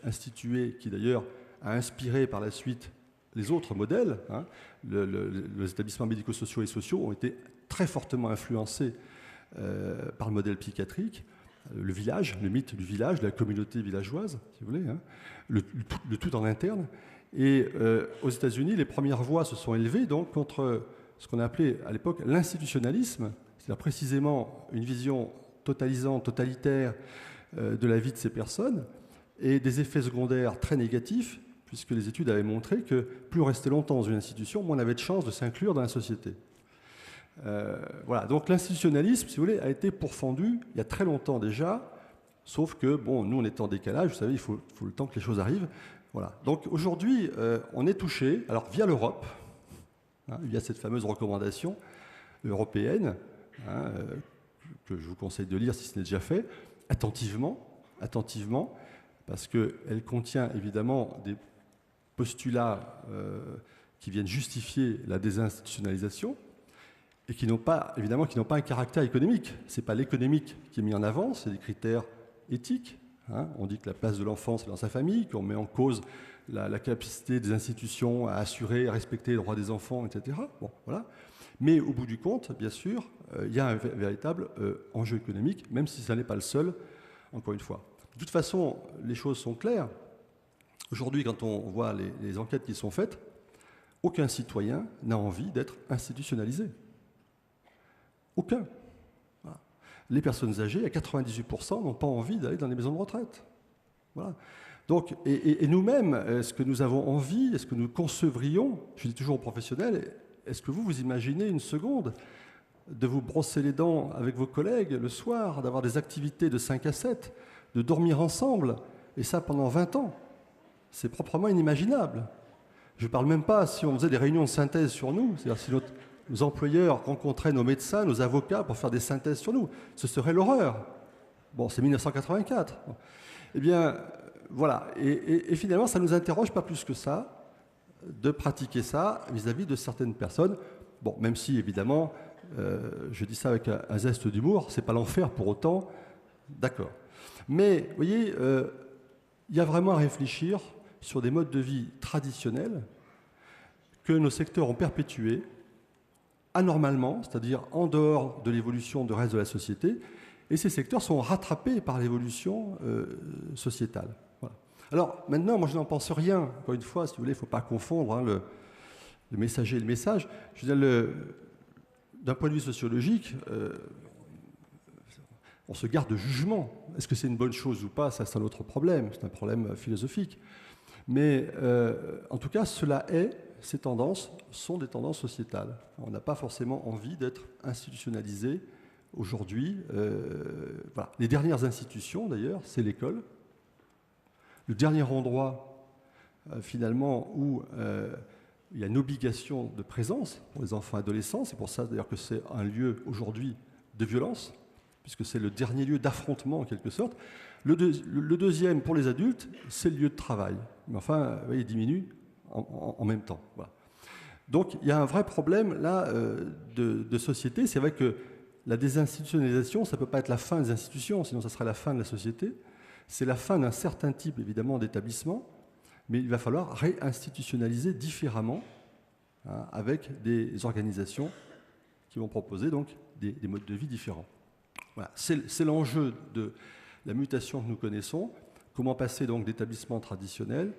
institué qui d'ailleurs a inspiré par la suite les autres modèles. Hein. Les établissements médico-sociaux et sociaux ont été très fortement influencés par le modèle psychiatrique. Le village, le mythe du village, de la communauté villageoise, si vous voulez, hein. le tout en interne. Et aux États-Unis, les premières voix se sont élevées donc contre ce qu'on appelait à l'époque l'institutionnalisme, c'est-à-dire précisément une vision totalisante, totalitaire de la vie de ces personnes, et des effets secondaires très négatifs, puisque les études avaient montré que plus on restait longtemps dans une institution, moins on avait de chances de s'inclure dans la société. Voilà, donc l'institutionnalisme, si vous voulez, a été pourfendu il y a très longtemps déjà, sauf que, bon, nous on est en décalage, vous savez, il faut le temps que les choses arrivent. Voilà. Donc aujourd'hui, on est touché, alors via l'Europe, hein, via cette fameuse recommandation européenne, hein, que je vous conseille de lire si ce n'est déjà fait, attentivement, parce qu'elle contient évidemment des postulats qui viennent justifier la désinstitutionnalisation, et qui n'ont pas, évidemment, qui n'ont pas un caractère économique. Ce n'est pas l'économique qui est mis en avant, c'est des critères éthiques. Hein. On dit que la place de l'enfant, c'est dans sa famille, qu'on met en cause la capacité des institutions à assurer, à respecter les droits des enfants, etc. Bon, voilà. Mais au bout du compte, bien sûr, il y a un véritable enjeu économique, même si ça n'est pas le seul, encore une fois. De toute façon, les choses sont claires. Aujourd'hui, quand on voit les enquêtes qui sont faites, aucun citoyen n'a envie d'être institutionnalisé. Aucun. Voilà. Les personnes âgées, à 98%, n'ont pas envie d'aller dans les maisons de retraite. Voilà. Donc, et nous-mêmes, est-ce que nous avons envie, est-ce que nous concevrions, je dis toujours aux professionnels, est-ce que vous imaginez une seconde de vous brosser les dents avec vos collègues le soir, d'avoir des activités de 5 à 7, de dormir ensemble, et ça pendant 20 ans? C'est proprement inimaginable. Je ne parle même pas si on faisait des réunions de synthèse sur nous, c'est-à-dire si nos employeurs rencontraient nos médecins, nos avocats pour faire des synthèses sur nous. Ce serait l'horreur. Bon, c'est 1984. Eh bien, voilà. Et finalement, ça nous interroge pas plus que ça de pratiquer ça vis-à-vis de certaines personnes. Bon, même si, évidemment, je dis ça avec un zeste d'humour, c'est pas l'enfer pour autant, d'accord. Mais, vous voyez, il y a vraiment à réfléchir sur des modes de vie traditionnels que nos secteurs ont perpétués anormalement, c'est-à-dire en dehors de l'évolution du reste de la société, et ces secteurs sont rattrapés par l'évolution sociétale. Voilà. Alors maintenant, moi je n'en pense rien, encore une fois, si vous voulez, il ne faut pas confondre hein, le messager et le message. Je veux dire, d'un point de vue sociologique, on se garde de jugement. Est-ce que c'est une bonne chose ou pas? Ça, c'est un autre problème, c'est un problème philosophique. Mais en tout cas, ces tendances sont des tendances sociétales. On n'a pas forcément envie d'être institutionnalisé aujourd'hui. Voilà. Les dernières institutions, d'ailleurs, c'est l'école. Le dernier endroit, finalement, où il y a une obligation de présence pour les enfants et adolescents. C'est pour ça, d'ailleurs, que c'est un lieu, aujourd'hui, de violence, puisque c'est le dernier lieu d'affrontement, en quelque sorte. Le deuxième, pour les adultes, c'est le lieu de travail. Mais enfin, il diminue en même temps. Voilà. Donc, il y a un vrai problème, là, de société. C'est vrai que la désinstitutionnalisation, ça ne peut pas être la fin des institutions, sinon ça serait la fin de la société. C'est la fin d'un certain type, évidemment, d'établissement, mais il va falloir réinstitutionnaliser différemment, hein, avec des organisations qui vont proposer donc des modes de vie différents. Voilà. C'est l'enjeu de la mutation que nous connaissons. Comment passer donc d'établissements traditionnels,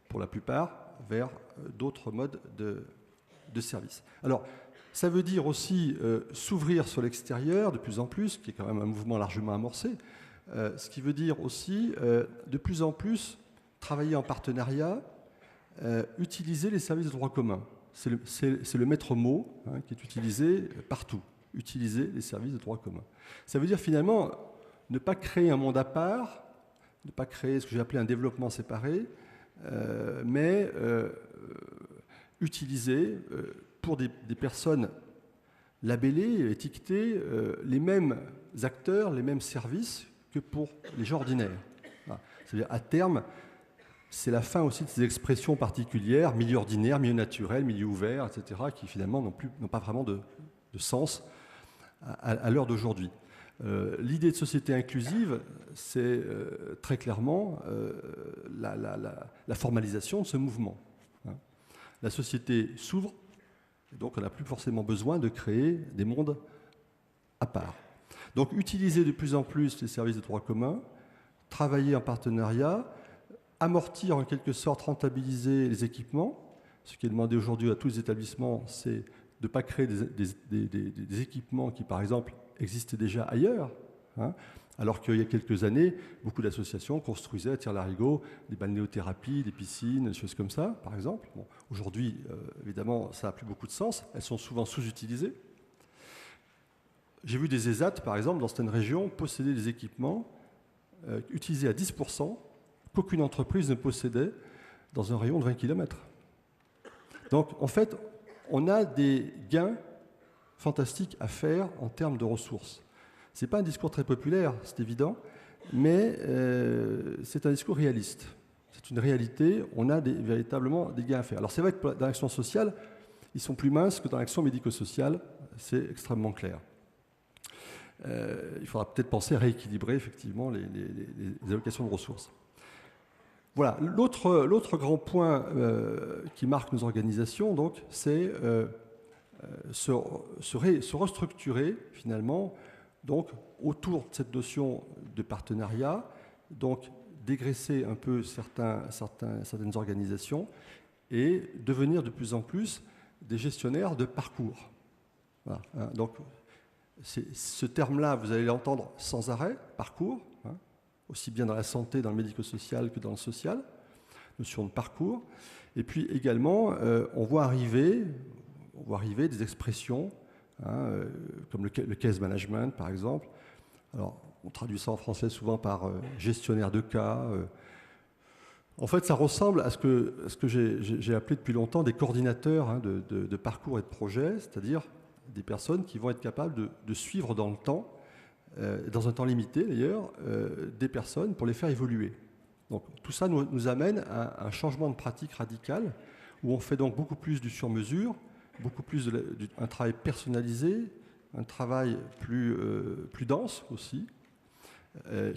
pour la plupart, vers d'autres modes de service. Alors, ça veut dire aussi s'ouvrir sur l'extérieur de plus en plus, qui est quand même un mouvement largement amorcé, ce qui veut dire aussi de plus en plus travailler en partenariat, utiliser les services de droit commun. C'est le maître mot hein, qui est utilisé partout. Utiliser les services de droit commun. Ça veut dire finalement ne pas créer un monde à part, ne pas créer ce que j'ai appelé un développement séparé, mais utiliser pour des personnes labellées, étiquetées, les mêmes acteurs, les mêmes services que pour les gens ordinaires. Voilà. C'est-à-dire à terme, c'est la fin aussi de ces expressions particulières, milieu ordinaire, milieu naturel, milieu ouvert, etc., qui finalement n'ont pas vraiment de sens à l'heure d'aujourd'hui. L'idée de société inclusive, c'est très clairement la formalisation de ce mouvement. Hein. La société s'ouvre, et donc on n'a plus forcément besoin de créer des mondes à part. Donc utiliser de plus en plus les services de droit commun, travailler en partenariat, amortir en quelque sorte, rentabiliser les équipements. Ce qui est demandé aujourd'hui à tous les établissements, c'est de ne pas créer des équipements qui, par exemple, existaient déjà ailleurs, hein, alors qu'il y a quelques années, beaucoup d'associations construisaient à Tire-Larigot des balnéothérapies, des piscines, des choses comme ça, par exemple. Bon, aujourd'hui, évidemment, ça n'a plus beaucoup de sens. Elles sont souvent sous-utilisées. J'ai vu des ESAT, par exemple, dans certaines régions, posséder des équipements utilisés à 10%, qu'aucune entreprise ne possédait dans un rayon de 20 km. Donc, en fait, on a des gains fantastiques à faire en termes de ressources. Ce n'est pas un discours très populaire, c'est évident, mais c'est un discours réaliste. C'est une réalité, on a véritablement des gains à faire. Alors c'est vrai que dans l'action sociale, ils sont plus minces que dans l'action médico-sociale, c'est extrêmement clair. Il faudra peut-être penser à rééquilibrer effectivement les allocations de ressources. Voilà, l'autre grand point qui marque nos organisations, donc, c'est se restructurer finalement donc, autour de cette notion de partenariat, donc dégraisser un peu certaines organisations et devenir de plus en plus des gestionnaires de parcours. Voilà, hein, donc, ce terme-là, vous allez l'entendre sans arrêt, parcours, hein, aussi bien dans la santé, dans le médico-social que dans le social, notion de parcours. Et puis également, on voit arriver des expressions, hein, comme le case management, par exemple. Alors, on traduit ça en français souvent par gestionnaire de cas. En fait, ça ressemble à ce que j'ai appelé depuis longtemps des coordinateurs, hein, de parcours et de projets, c'est-à-dire des personnes qui vont être capables de suivre dans le temps, dans un temps limité d'ailleurs, des personnes pour les faire évoluer. Donc tout ça nous amène à un changement de pratique radical, où on fait donc beaucoup plus du sur-mesure, beaucoup plus un travail personnalisé, un travail plus dense aussi,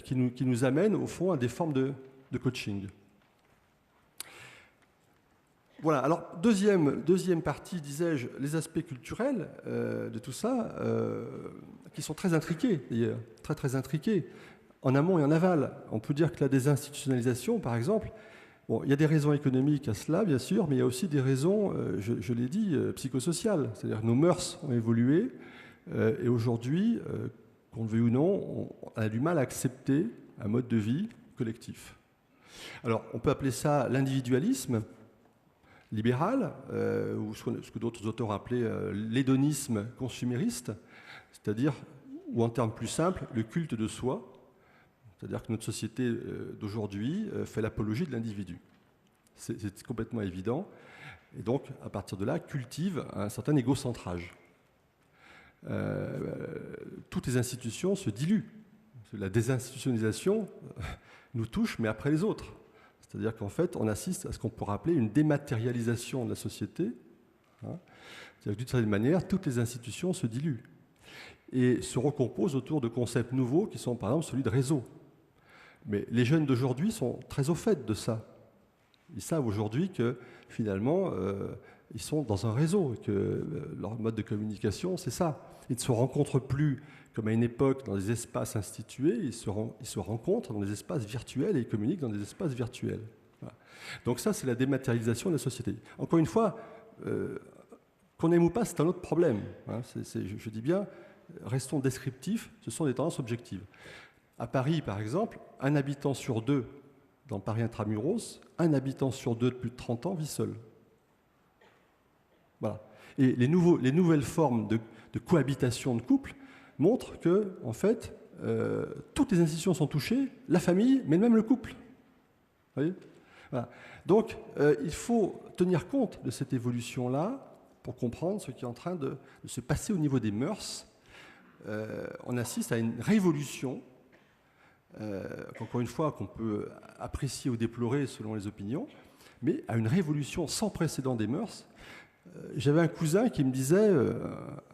qui nous amène au fond à des formes de coaching. Voilà, alors deuxième partie, disais-je, les aspects culturels de tout ça, qui sont très intriqués d'ailleurs, très intriqués, en amont et en aval. On peut dire que la désinstitutionnalisation, par exemple, bon, il y a des raisons économiques à cela, bien sûr, mais il y a aussi des raisons, je l'ai dit, psychosociales. C'est-à-dire que nos mœurs ont évolué, et aujourd'hui, qu'on le veuille ou non, on a du mal à accepter un mode de vie collectif. Alors, on peut appeler ça l'individualisme libéral, ou ce que d'autres auteurs ont appelé l'hédonisme consumériste, c'est-à-dire, ou en termes plus simples, le culte de soi, c'est-à-dire que notre société d'aujourd'hui fait l'apologie de l'individu. C'est complètement évident, et donc, à partir de là, cultive un certain égocentrage. Toutes les institutions se diluent. La désinstitutionnalisation nous touche, mais après les autres. C'est-à-dire qu'en fait, on assiste à ce qu'on pourrait appeler une dématérialisation de la société. Hein. C'est-à-dire que d'une certaine manière, toutes les institutions se diluent et se recomposent autour de concepts nouveaux qui sont par exemple celui de réseau. Mais les jeunes d'aujourd'hui sont très au fait de ça. Ils savent aujourd'hui que finalement, ils sont dans un réseau et que leur mode de communication, c'est ça. Ils ne se rencontrent plus comme à une époque dans des espaces institués, ils se rencontrent dans des espaces virtuels et ils communiquent dans des espaces virtuels. Voilà. Donc ça, c'est la dématérialisation de la société. Encore une fois, qu'on aime ou pas, c'est un autre problème. Hein. Je dis bien, restons descriptifs, ce sont des tendances objectives. À Paris, par exemple, un habitant sur deux dans Paris intramuros, un habitant sur deux de plus de 30 ans vit seul. Voilà. Et les nouvelles formes de cohabitation de couple montrent que, en fait, toutes les institutions sont touchées, la famille, mais même le couple. Vous voyez ? Voilà. Donc, il faut tenir compte de cette évolution-là pour comprendre ce qui est en train de se passer au niveau des mœurs. On assiste à une révolution, encore une fois, qu'on peut apprécier ou déplorer selon les opinions, mais à une révolution sans précédent des mœurs. J'avais un cousin qui me disait,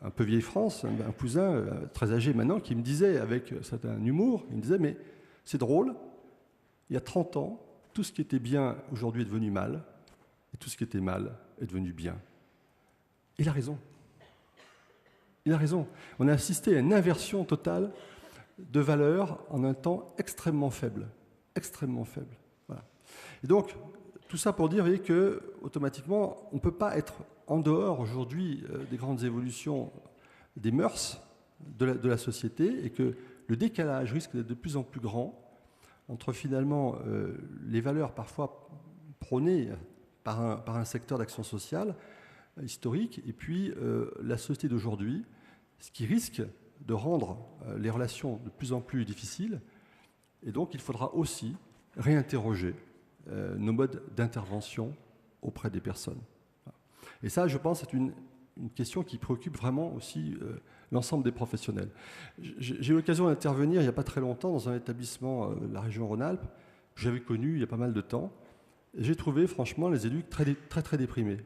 un peu vieille France, un cousin très âgé maintenant, qui me disait avec un humour, il me disait, mais c'est drôle, il y a 30 ans, tout ce qui était bien aujourd'hui est devenu mal, et tout ce qui était mal est devenu bien. Il a raison. Il a raison. On a assisté à une inversion totale de valeurs en un temps extrêmement faible. Extrêmement faible. Voilà. Et donc, tout ça pour dire, vous voyez, que automatiquement, on ne peut pas être en dehors aujourd'hui des grandes évolutions des mœurs de la société et que le décalage risque d'être de plus en plus grand entre finalement les valeurs parfois prônées par un secteur d'action sociale historique et puis la société d'aujourd'hui, ce qui risque de rendre les relations de plus en plus difficiles. Et donc, il faudra aussi réinterroger nos modes d'intervention auprès des personnes. Et ça, je pense, c'est une question qui préoccupe vraiment aussi l'ensemble des professionnels. J'ai eu l'occasion d'intervenir il n'y a pas très longtemps dans un établissement de la région Rhône-Alpes que j'avais connu il y a pas mal de temps. Et j'ai trouvé, franchement, les élus très déprimés.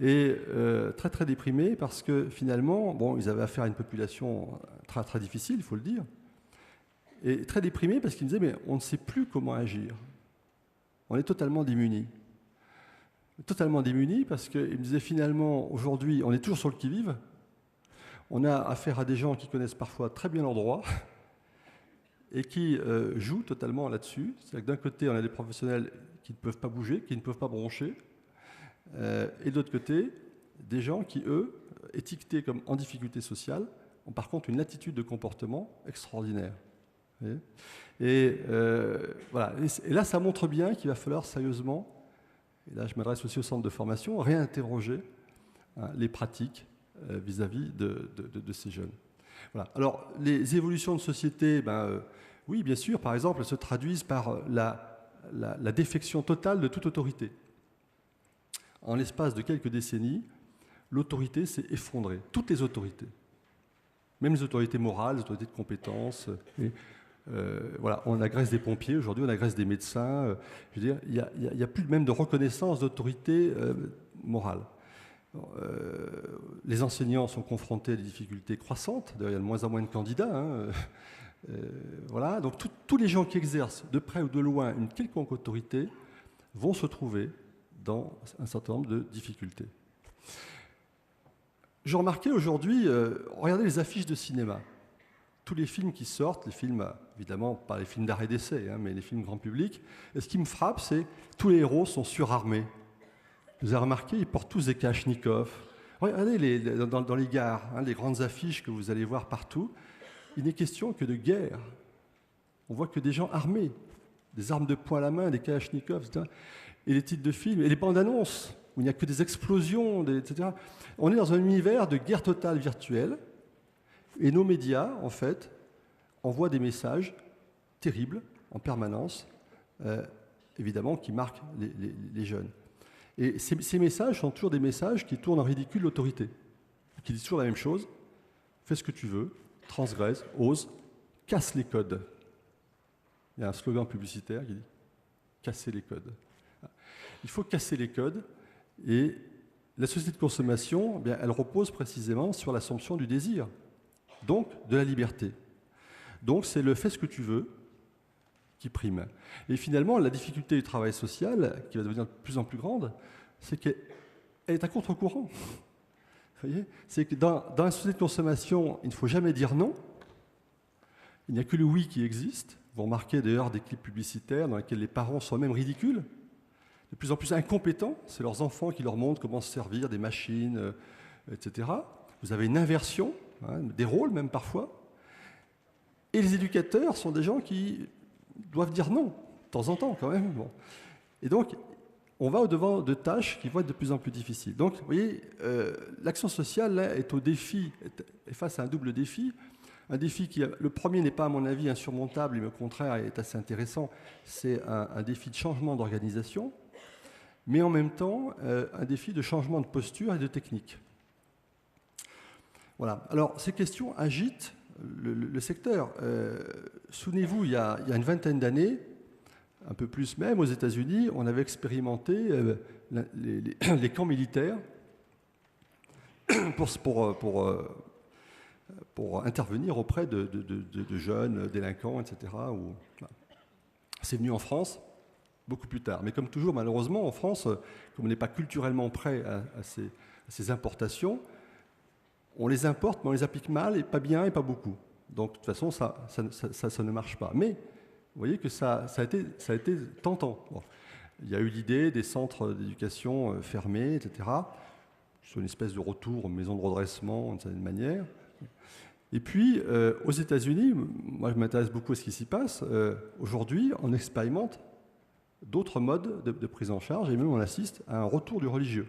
et très très déprimés parce que finalement, bon, ils avaient affaire à une population très très difficile, il faut le dire, et très déprimés parce qu'ils me disaient mais on ne sait plus comment agir. On est totalement démunis. Totalement démunis parce qu'ils me disaient finalement aujourd'hui on est toujours sur le qui-vive, on a affaire à des gens qui connaissent parfois très bien leur droit et qui jouent totalement là-dessus. C'est-à-dire que d'un côté on a des professionnels qui ne peuvent pas bouger, qui ne peuvent pas broncher, et de l'autre côté, des gens qui, eux, étiquetés comme en difficulté sociale, ont par contre une latitude de comportement extraordinaire. Et voilà. Et là, ça montre bien qu'il va falloir sérieusement, et là je m'adresse aussi au centre de formation, réinterroger les pratiques vis-à-vis de ces jeunes. Voilà. Alors, les évolutions de société, oui, bien sûr, par exemple, elles se traduisent par la défection totale de toute autorité. En l'espace de quelques décennies, l'autorité s'est effondrée. Toutes les autorités. Même les autorités morales, les autorités de compétence. Voilà, on agresse des pompiers aujourd'hui, on agresse des médecins. Je veux dire, il n'y a plus même de reconnaissance d'autorité morale. Les enseignants sont confrontés à des difficultés croissantes. D'ailleurs, il y a de moins en moins de candidats. Voilà. Donc tous les gens qui exercent de près ou de loin une quelconque autorité vont se trouver dans un certain nombre de difficultés. Je remarquais aujourd'hui, regardez les affiches de cinéma. Tous les films qui sortent, les films, évidemment, pas les films d'art et d'essai, mais les films grand public, et ce qui me frappe, c'est que tous les héros sont surarmés. Vous avez remarqué, ils portent tous des kalachnikovs. Regardez dans les gares, les grandes affiches que vous allez voir partout, il n'est question que de guerre. On voit que des gens armés, des armes de poing à la main, des kalachnikovs, etc. Et les titres de films, et les bandes annonces, où il n'y a que des explosions, etc. On est dans un univers de guerre totale virtuelle, et nos médias, en fait, envoient des messages terribles, en permanence, évidemment, qui marquent les jeunes. Et ces messages sont toujours des messages qui tournent en ridicule l'autorité, qui disent toujours la même chose, fais ce que tu veux, transgresse, ose, casse les codes. Il y a un slogan publicitaire qui dit « casser les codes ». Il faut casser les codes, et la société de consommation, eh bien, elle repose précisément sur l'assomption du désir, donc de la liberté. Donc c'est le « fais ce que tu veux » qui prime. Et finalement, la difficulté du travail social, qui va devenir de plus en plus grande, c'est qu'elle est à contre-courant. Vous voyez ? C'est que dans la société de consommation, il ne faut jamais dire non. Il n'y a que le oui qui existe. Vous remarquez d'ailleurs des clips publicitaires dans lesquels les parents sont même ridicules, de plus en plus incompétents. C'est leurs enfants qui leur montrent comment se servir des machines, etc. Vous avez une inversion, des rôles même parfois. Et les éducateurs sont des gens qui doivent dire non, de temps en temps quand même. Bon. Et donc, on va au-devant de tâches qui vont être de plus en plus difficiles. Donc, vous voyez, l'action sociale là, est au défi, est face à un double défi. Un défi qui, le premier n'est pas à mon avis insurmontable, mais au contraire est assez intéressant, c'est un défi de changement d'organisation, mais en même temps un défi de changement de posture et de technique. Voilà. Alors, ces questions agitent le secteur. Souvenez-vous, il y a une vingtaine d'années, un peu plus même, aux États-Unis, on avait expérimenté les camps militaires pour intervenir auprès de jeunes délinquants, etc. C'est venu en France beaucoup plus tard. Mais comme toujours, malheureusement, en France, comme on n'est pas culturellement prêt à ces importations, on les importe, mais on les applique mal, et pas bien, et pas beaucoup. Donc, de toute façon, ça ne marche pas. Mais, vous voyez que ça a été tentant. Bon. Il y a eu l'idée des centres d'éducation fermés, etc. C'est une espèce de retour aux maisons de redressement, d'une certaine manière. Et puis, aux États-Unis, moi je m'intéresse beaucoup à ce qui s'y passe. Aujourd'hui, on expérimente d'autres modes de prise en charge, et même on assiste à un retour du religieux.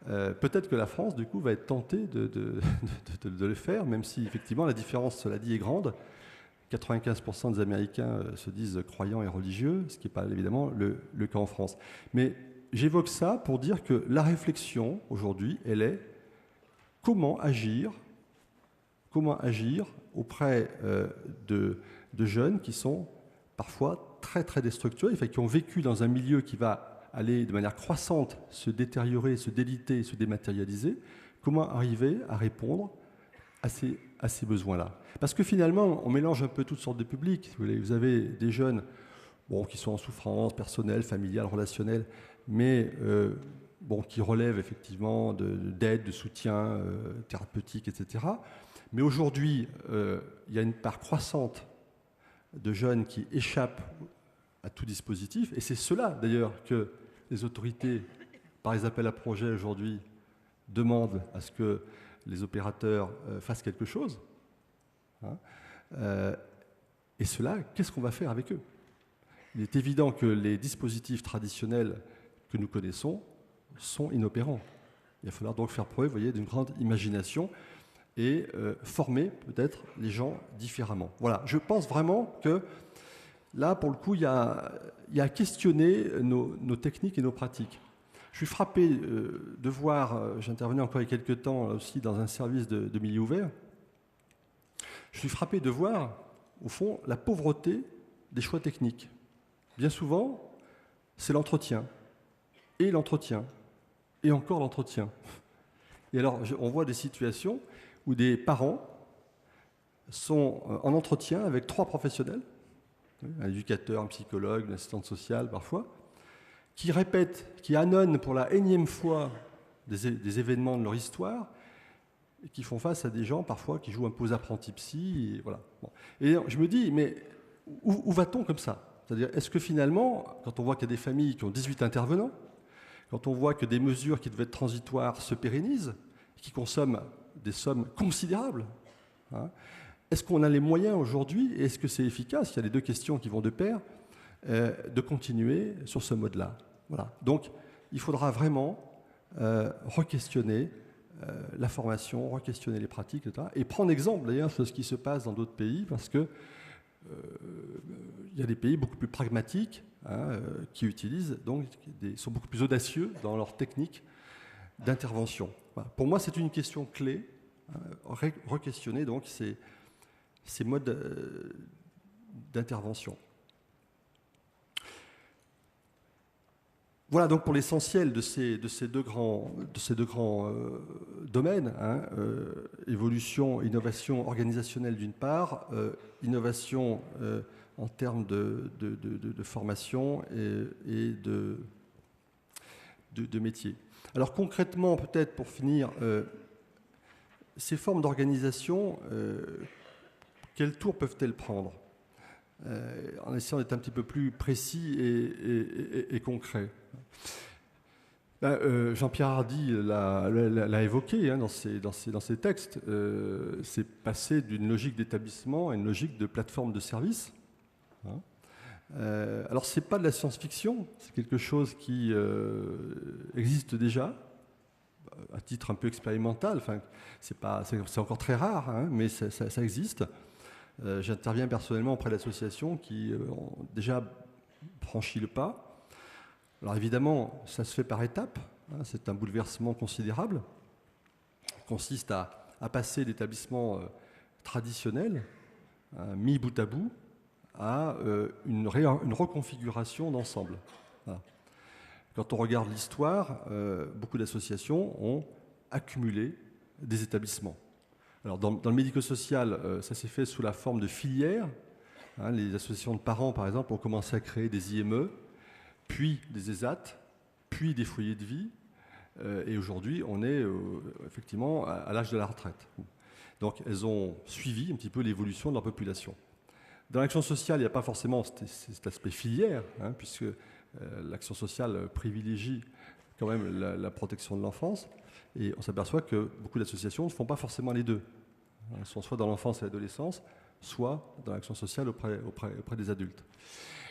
Peut-être que la France, du coup, va être tentée de le faire, même si, effectivement, la différence, cela dit, est grande. 95% des Américains se disent croyants et religieux, ce qui n'est pas, évidemment, le cas en France. Mais j'évoque ça pour dire que la réflexion, aujourd'hui, elle est comment agir auprès de jeunes qui sont parfois très, très déstructurés, qui ont vécu dans un milieu qui va aller de manière croissante se détériorer, se déliter, se dématérialiser, comment arriver à répondre à ces besoins-là? Parce que finalement, on mélange un peu toutes sortes de publics. Vous avez des jeunes qui sont en souffrance personnelle, familiale, relationnelle, mais qui relèvent effectivement d'aide, de soutien thérapeutique, etc. Mais aujourd'hui, il y a une part croissante de jeunes qui échappent à tout dispositif, et c'est cela d'ailleurs que les autorités, par les appels à projets aujourd'hui, demandent à ce que les opérateurs fassent quelque chose. Et cela, qu'est-ce qu'on va faire avec eux? Il est évident que les dispositifs traditionnels que nous connaissons sont inopérants. Il va falloir donc faire preuve, vous voyez, d'une grande imagination et former peut-être les gens différemment. Voilà, je pense vraiment que là, pour le coup, il y a à questionner nos techniques et nos pratiques. Je suis frappé de voir, j'intervenais encore il y a quelques temps aussi dans un service de milieu ouvert, je suis frappé de voir, au fond, la pauvreté des choix techniques. Bien souvent, c'est l'entretien, et l'entretien, et encore l'entretien. Et alors, on voit des situations où des parents sont en entretien avec 3 professionnels, un éducateur, un psychologue, une assistante sociale parfois, qui répètent, qui annonnent pour la énième fois des événements de leur histoire, et qui font face à des gens parfois qui jouent un peu aux apprentis psy. Et, voilà. Bon. Et je me dis, mais où va-t-on comme ça? C'est-à-dire, est-ce que finalement, quand on voit qu'il y a des familles qui ont 18 intervenants, quand on voit que des mesures qui devaient être transitoires se pérennisent, qui consomment des sommes considérables, est-ce qu'on a les moyens aujourd'hui, et est-ce que c'est efficace? Il y a les 2 questions qui vont de pair, de continuer sur ce mode-là. Voilà. Donc, il faudra vraiment re-questionner la formation, re-questionner les pratiques, etc. Et prendre exemple, d'ailleurs, sur ce qui se passe dans d'autres pays, parce que il y a des pays beaucoup plus pragmatiques qui utilisent, donc, sont beaucoup plus audacieux dans leur technique d'intervention. Voilà. Pour moi, c'est une question clé, re-questionner donc ces modes d'intervention. Voilà donc pour l'essentiel de ces 2 grands domaines, évolution, innovation organisationnelle d'une part, innovation en termes de formation et de métier. Alors concrètement, peut-être pour finir, ces formes d'organisation, quel tour peuvent-elles prendre? En essayant d'être un petit peu plus précis et concret. Jean-Pierre Hardy l'a évoqué dans ses textes. C'est passer d'une logique d'établissement à une logique de plateforme de service. Alors, ce n'est pas de la science-fiction, c'est quelque chose qui existe déjà, à titre un peu expérimental. Enfin, c'est encore très rare, mais ça existe. J'interviens personnellement auprès d'associations qui ont déjà franchi le pas. Alors évidemment, ça se fait par étapes, c'est un bouleversement considérable, qui consiste à passer d'établissements traditionnels, mis bout à bout, à une reconfiguration d'ensemble. Voilà. Quand on regarde l'histoire, beaucoup d'associations ont accumulé des établissements. Alors dans le médico-social, ça s'est fait sous la forme de filières. Les associations de parents, par exemple, ont commencé à créer des IME, puis des ESAT, puis des foyers de vie. Et aujourd'hui, on est effectivement à l'âge de la retraite. Donc elles ont suivi un petit peu l'évolution de leur population. Dans l'action sociale, il n'y a pas forcément cet aspect filière, puisque l'action sociale privilégie quand même la protection de l'enfance. Et on s'aperçoit que beaucoup d'associations ne font pas forcément les 2. Elles sont soit dans l'enfance et l'adolescence, soit dans l'action sociale auprès des adultes.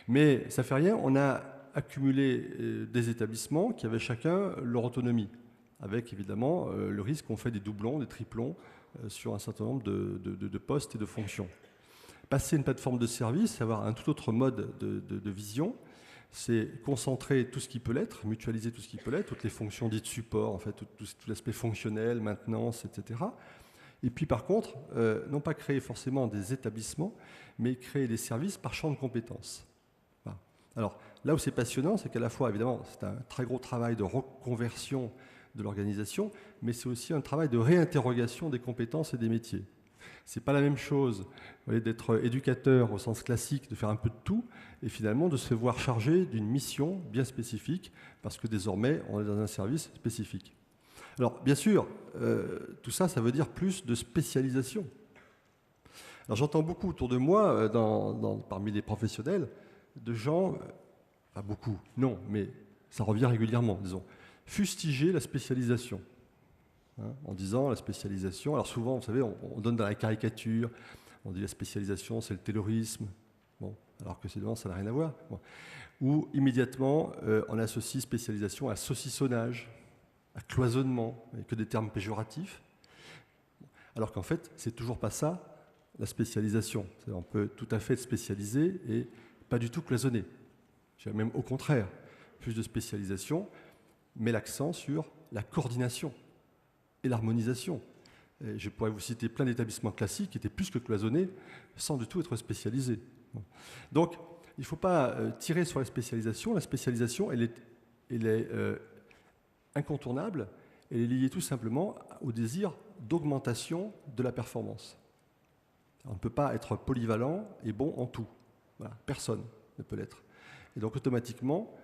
Mais ça ne fait rien, on a accumulé des établissements qui avaient chacun leur autonomie, avec évidemment le risque qu'on fait des doublons, des triplons sur un certain nombre de postes et de fonctions. Passer une plateforme de service, c'est avoir un tout autre mode de vision, c'est concentrer tout ce qui peut l'être, mutualiser tout ce qui peut l'être, toutes les fonctions dites support, en fait, tout l'aspect fonctionnel, maintenance, etc. Et puis par contre, non pas créer forcément des établissements, mais créer des services par champ de compétences. Voilà. Alors, là où c'est passionnant, c'est qu'à la fois, évidemment, c'est un très gros travail de reconversion de l'organisation, mais c'est aussi un travail de réinterrogation des compétences et des métiers. C'est pas la même chose, vous voyez, d'être éducateur au sens classique, de faire un peu de tout, et finalement de se voir chargé d'une mission bien spécifique, parce que désormais, on est dans un service spécifique. Alors, bien sûr, tout ça, ça veut dire plus de spécialisation. Alors, j'entends beaucoup autour de moi, parmi les professionnels, de gens, pas beaucoup, non, mais ça revient régulièrement, disons, fustiger la spécialisation. En disant la spécialisation, alors souvent, vous savez, on donne dans la caricature, on dit la spécialisation, c'est le taylorisme, bon, alors que c'est ça n'a rien à voir. Bon. Ou immédiatement, on associe spécialisation à saucissonnage, à cloisonnement, et que des termes péjoratifs, alors qu'en fait, c'est toujours pas ça, la spécialisation. C'est-à-dire, on peut tout à fait être spécialisé et pas du tout cloisonné. Même au contraire, plus de spécialisation, mais l'accent sur la coordination et l'harmonisation. Et je pourrais vous citer plein d'établissements classiques qui étaient plus que cloisonnés, sans du tout être spécialisés. Donc, il ne faut pas tirer sur la spécialisation. La spécialisation, elle est incontournable. Elle est liée tout simplement au désir d'augmentation de la performance. On ne peut pas être polyvalent et bon en tout. Voilà, personne ne peut l'être. Et donc, automatiquement,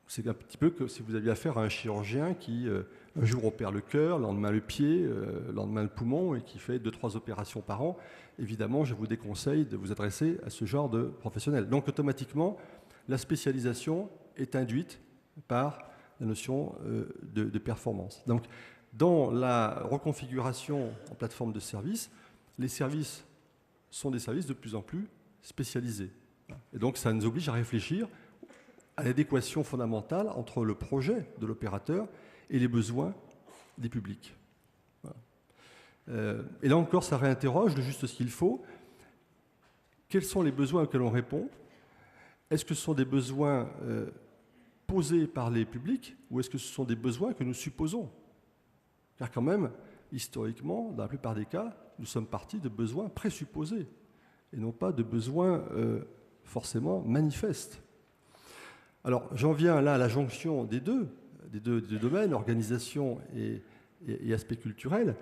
c'est un petit peu que si vous aviez affaire à un chirurgien qui, un jour, opère le cœur, le lendemain le pied, le lendemain le poumon, et qui fait 2-3 opérations par an, évidemment, je vous déconseille de vous adresser à ce genre de professionnel. Donc, automatiquement, la spécialisation est induite par la notion de performance. Donc, dans la reconfiguration en plateforme de services, les services sont des services de plus en plus spécialisés. Et donc, ça nous oblige à réfléchir à l'adéquation fondamentale entre le projet de l'opérateur et les besoins des publics. Voilà. Et là encore, ça réinterroge de juste ce qu'il faut. Quels sont les besoins auxquels on répond? Est-ce que ce sont des besoins posés par les publics ou est-ce que ce sont des besoins que nous supposons? Car quand même, historiquement, dans la plupart des cas, nous sommes partis de besoins présupposés et non pas de besoins forcément manifestes. Alors, j'en viens là à la jonction des deux domaines, organisation et aspect culturel.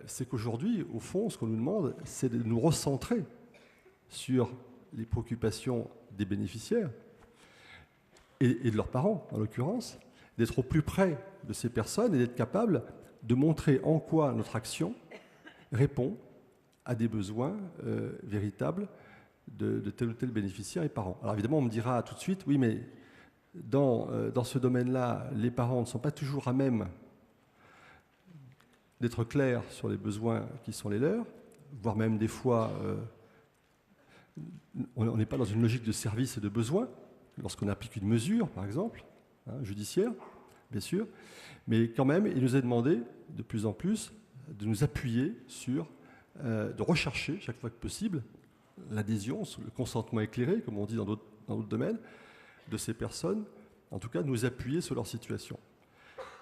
C'est qu'aujourd'hui, au fond, ce qu'on nous demande, c'est de nous recentrer sur les préoccupations des bénéficiaires et de leurs parents, en l'occurrence, d'être au plus près de ces personnes et d'être capable de montrer en quoi notre action répond à des besoins véritables de tel ou tel bénéficiaire et parents. Alors évidemment, on me dira tout de suite, oui, mais dans ce domaine-là, les parents ne sont pas toujours à même d'être clairs sur les besoins qui sont les leurs, voire même des fois, on n'est pas dans une logique de service et de besoin, lorsqu'on applique une mesure, par exemple, judiciaire, bien sûr, mais quand même, il nous est demandé de plus en plus de nous appuyer sur, de rechercher, chaque fois que possible, l'adhésion, le consentement éclairé, comme on dit dans d'autres domaines, de ces personnes, en tout cas, nous appuyer sur leur situation.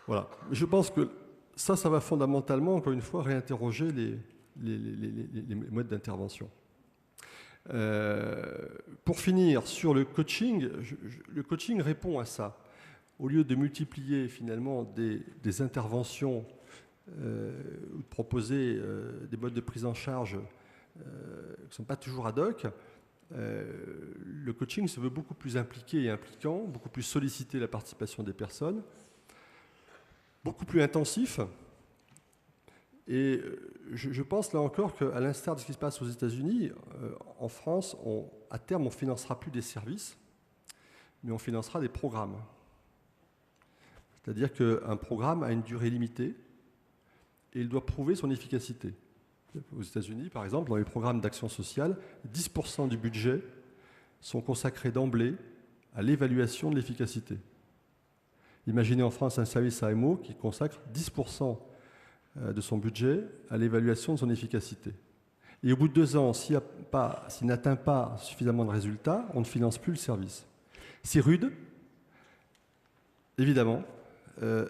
Voilà. Je pense que ça va fondamentalement, encore une fois, réinterroger les modes d'intervention. Pour finir, sur le coaching, le coaching répond à ça. Au lieu de multiplier finalement des interventions ou de proposer des modes de prise en charge qui ne sont pas toujours ad hoc, le coaching se veut beaucoup plus impliqué et impliquant, beaucoup plus solliciter la participation des personnes, beaucoup plus intensif. Et je pense là encore qu'à l'instar de ce qui se passe aux États-Unis, en France, à terme, on ne financera plus des services, mais on financera des programmes. C'est-à-dire qu'un programme a une durée limitée et il doit prouver son efficacité. Aux États-Unis, par exemple, dans les programmes d'action sociale, 10% du budget sont consacrés d'emblée à l'évaluation de l'efficacité. Imaginez en France un service AMO qui consacre 10% de son budget à l'évaluation de son efficacité. Et au bout de 2 ans, s'il n'atteint pas suffisamment de résultats, on ne finance plus le service. C'est rude, évidemment,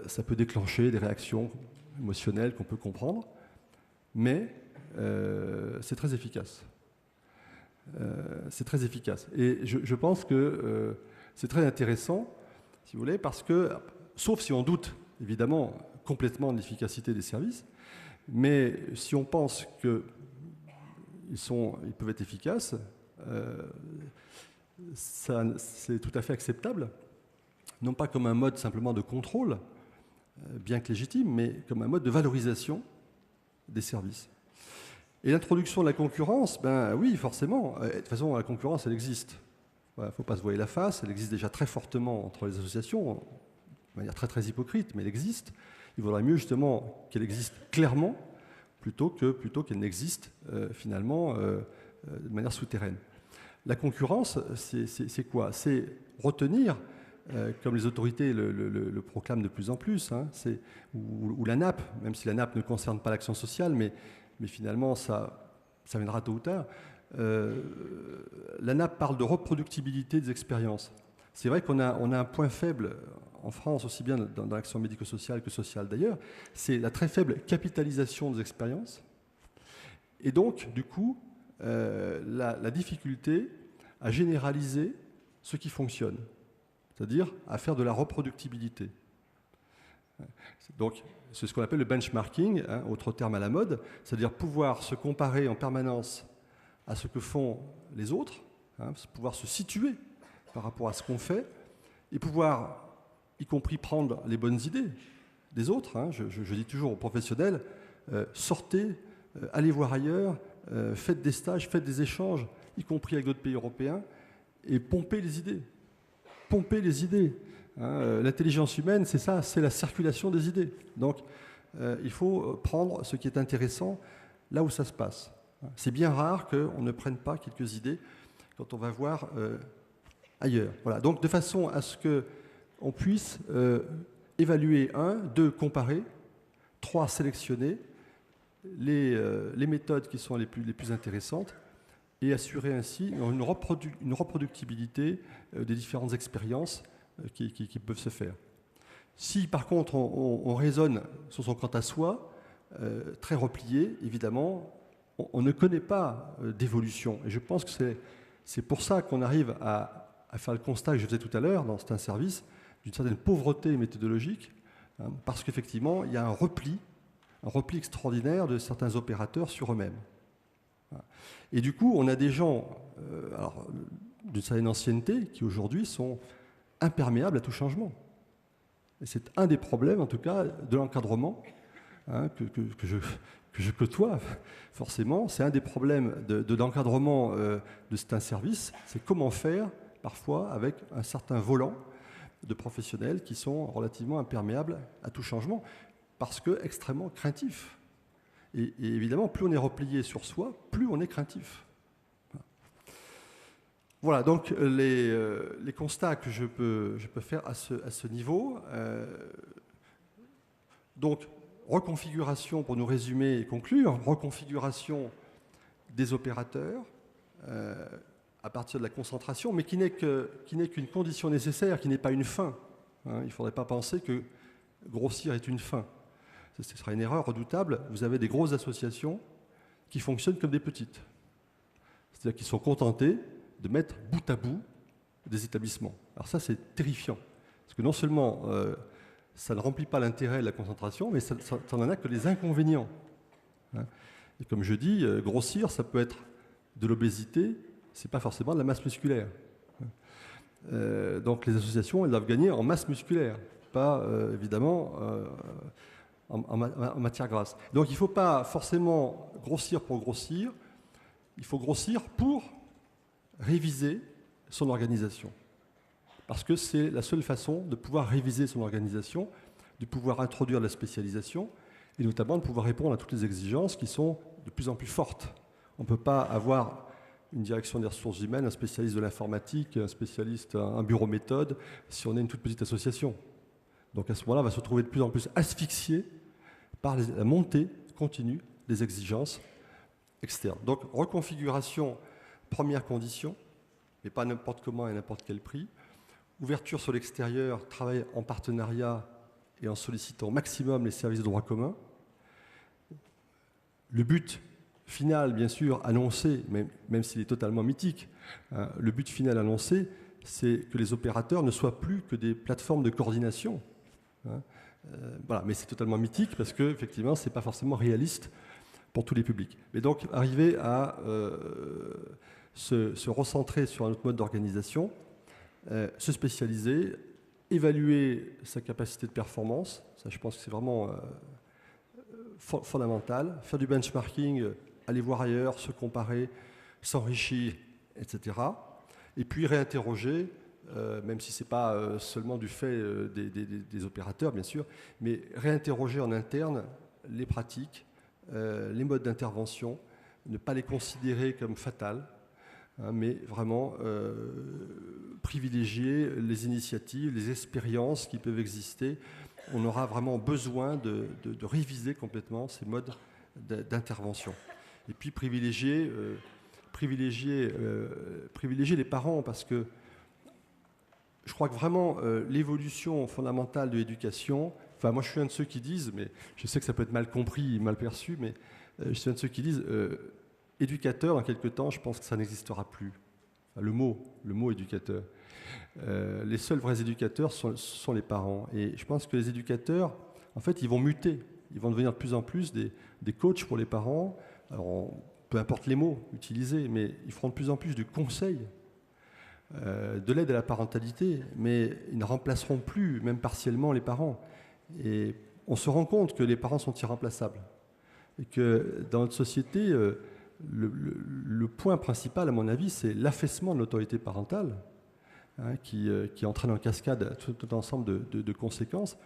ça peut déclencher des réactions émotionnelles qu'on peut comprendre, mais c'est très efficace. c'est très efficace. Et je pense que c'est très intéressant, si vous voulez, parce que, sauf si on doute, évidemment, complètement de l'efficacité des services, mais si on pense qu'ils peuvent être efficaces, c'est tout à fait acceptable, non pas comme un mode simplement de contrôle, bien que légitime, mais comme un mode de valorisation des services. Et l'introduction de la concurrence, ben oui, forcément. De toute façon, la concurrence, elle existe. Il ne faut pas se voiler la face, elle existe déjà très fortement entre les associations, de manière très très hypocrite, mais elle existe. Il vaudrait mieux justement qu'elle existe clairement, plutôt qu'elle n'existe finalement de manière souterraine. La concurrence, c'est quoi? C'est retenir, comme les autorités le proclament de plus en plus, hein, ou la NAP, même si la NAP ne concerne pas l'action sociale, mais finalement ça viendra tôt ou tard. La NAP parle de reproductibilité des expériences. C'est vrai qu'on a un point faible en France, aussi bien dans l'action médico-sociale que sociale d'ailleurs, c'est la très faible capitalisation des expériences. Et donc, du coup, la difficulté à généraliser ce qui fonctionne, c'est-à-dire à faire de la reproductibilité. Donc, c'est ce qu'on appelle le benchmarking, hein, autre terme à la mode, c'est-à-dire pouvoir se comparer en permanence à ce que font les autres, hein, pouvoir se situer par rapport à ce qu'on fait, et pouvoir, y compris prendre les bonnes idées des autres. Hein. Je dis toujours aux professionnels, sortez, allez voir ailleurs, faites des stages, faites des échanges, y compris avec d'autres pays européens, et pompez les idées. Pompez les idées. Hein. L'intelligence humaine, c'est ça, c'est la circulation des idées. Donc, il faut prendre ce qui est intéressant là où ça se passe. C'est bien rare qu'on ne prenne pas quelques idées quand on va voir ailleurs. Voilà. Donc, de façon à ce qu'on puisse évaluer, 1, 2, comparer, 3, sélectionner les méthodes qui sont les plus intéressantes et assurer ainsi une reproductibilité des différentes expériences qui peuvent se faire. Si par contre on raisonne sur son quant à soi, très replié, évidemment, on ne connaît pas d'évolution. Et je pense que c'est pour ça qu'on arrive à faire le constat que je faisais tout à l'heure dans un service d'une certaine pauvreté méthodologique, hein, parce qu'effectivement, il y a un repli extraordinaire de certains opérateurs sur eux-mêmes. Et du coup, on a des gens d'une certaine ancienneté qui aujourd'hui sont imperméables à tout changement. Et c'est un des problèmes, en tout cas, de l'encadrement, hein, que je côtoie, forcément. C'est un des problèmes de l'encadrement de certains services, c'est comment faire, parfois, avec un certain volant de professionnels qui sont relativement imperméables à tout changement, parce que extrêmement craintifs. Et évidemment, plus on est replié sur soi, plus on est craintif. Voilà, donc les constats que je peux faire à ce niveau. Donc, reconfiguration, pour nous résumer et conclure, reconfiguration des opérateurs à partir de la concentration, mais qui n'est qu'une condition nécessaire, qui n'est pas une fin. Hein, il ne faudrait pas penser que grossir est une fin. Ce sera une erreur redoutable. Vous avez des grosses associations qui fonctionnent comme des petites. C'est-à-dire qu'ils sont contentés de mettre bout à bout des établissements. Alors ça, c'est terrifiant. Parce que non seulement ça ne remplit pas l'intérêt de la concentration, mais ça n'en a que les inconvénients. Hein. Et comme je dis, grossir, ça peut être de l'obésité, c'est pas forcément de la masse musculaire. Donc les associations, elles doivent gagner en masse musculaire, pas évidemment en matière grasse. Donc il ne faut pas forcément grossir pour grossir, il faut grossir pour réviser son organisation. Parce que c'est la seule façon de pouvoir réviser son organisation, de pouvoir introduire la spécialisation, et notamment de pouvoir répondre à toutes les exigences qui sont de plus en plus fortes. On ne peut pas avoir une direction des ressources humaines, un spécialiste de l'informatique, un spécialiste, un bureau méthode, si on est une toute petite association. Donc à ce moment-là, on va se retrouver de plus en plus asphyxié par la montée continue des exigences externes. Donc reconfiguration, première condition, mais pas n'importe comment et n'importe quel prix. Ouverture sur l'extérieur, travail en partenariat et en sollicitant au maximum les services de droit commun. Le but final, bien sûr, annoncé, même s'il est totalement mythique, hein, le but final annoncé, c'est que les opérateurs ne soient plus que des plateformes de coordination. Hein. Voilà, mais c'est totalement mythique parce que, effectivement, ce n'est pas forcément réaliste pour tous les publics. Mais donc, arriver à se recentrer sur un autre mode d'organisation, se spécialiser, évaluer sa capacité de performance, ça je pense que c'est vraiment fondamental, faire du benchmarking, aller voir ailleurs, se comparer, s'enrichir, etc. Et puis réinterroger, même si ce n'est pas seulement du fait des opérateurs, bien sûr, mais réinterroger en interne les pratiques, les modes d'intervention, ne pas les considérer comme fatales, hein, mais vraiment privilégier les initiatives, les expériences qui peuvent exister. On aura vraiment besoin de réviser complètement ces modes d'intervention. Et puis privilégier les parents, parce que je crois que vraiment l'évolution fondamentale de l'éducation, enfin moi je suis un de ceux qui disent, mais je sais que ça peut être mal compris, mal perçu, mais je suis un de ceux qui disent éducateur, en quelque temps, je pense que ça n'existera plus. Enfin, le mot éducateur. Les seuls vrais éducateurs sont les parents. Et je pense que les éducateurs, en fait, ils vont muter. Ils vont devenir de plus en plus des coachs pour les parents. Alors, peu importe les mots utilisés, mais ils feront de plus en plus du conseil, de l'aide à la parentalité, mais ils ne remplaceront plus, même partiellement, les parents. Et on se rend compte que les parents sont irremplaçables. Et que dans notre société, le point principal, à mon avis, c'est l'affaissement de l'autorité parentale, hein, qui entraîne en cascade tout un ensemble de conséquences,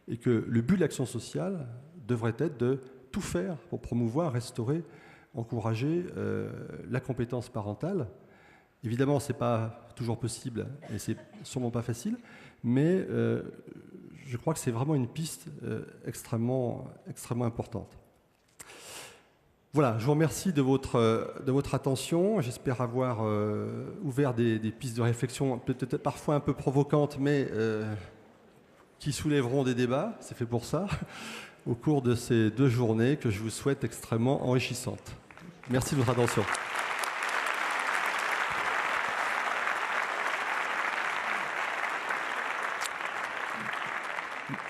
et que le but de l'action sociale devrait être de tout faire pour promouvoir, restaurer, encourager la compétence parentale. Évidemment, ce n'est pas toujours possible, et c'est sûrement pas facile, mais je crois que c'est vraiment une piste extrêmement importante. Voilà, je vous remercie de votre attention. J'espère avoir ouvert des pistes de réflexion peut-être parfois un peu provocantes, mais qui soulèveront des débats, c'est fait pour ça, au cours de ces 2 journées que je vous souhaite extrêmement enrichissantes. Merci de votre attention.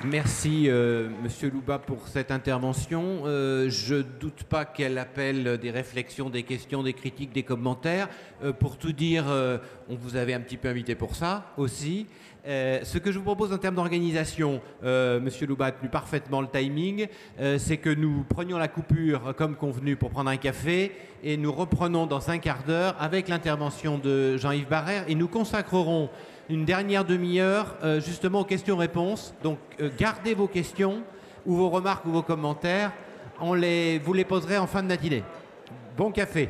Merci, Monsieur Louba, pour cette intervention. Je ne doute pas qu'elle appelle des réflexions, des questions, des critiques, des commentaires. Pour tout dire, on vous avait un petit peu invité pour ça aussi. Ce que je vous propose en termes d'organisation, Monsieur Louba a tenu parfaitement le timing, c'est que nous prenions la coupure comme convenu pour prendre un café et nous reprenons dans un quart d'heure avec l'intervention de Jean-Yves Barrère et nous consacrerons une dernière demi-heure justement aux questions-réponses. Donc gardez vos questions ou vos remarques ou vos commentaires, vous les poserez en fin de matinée. Bon café.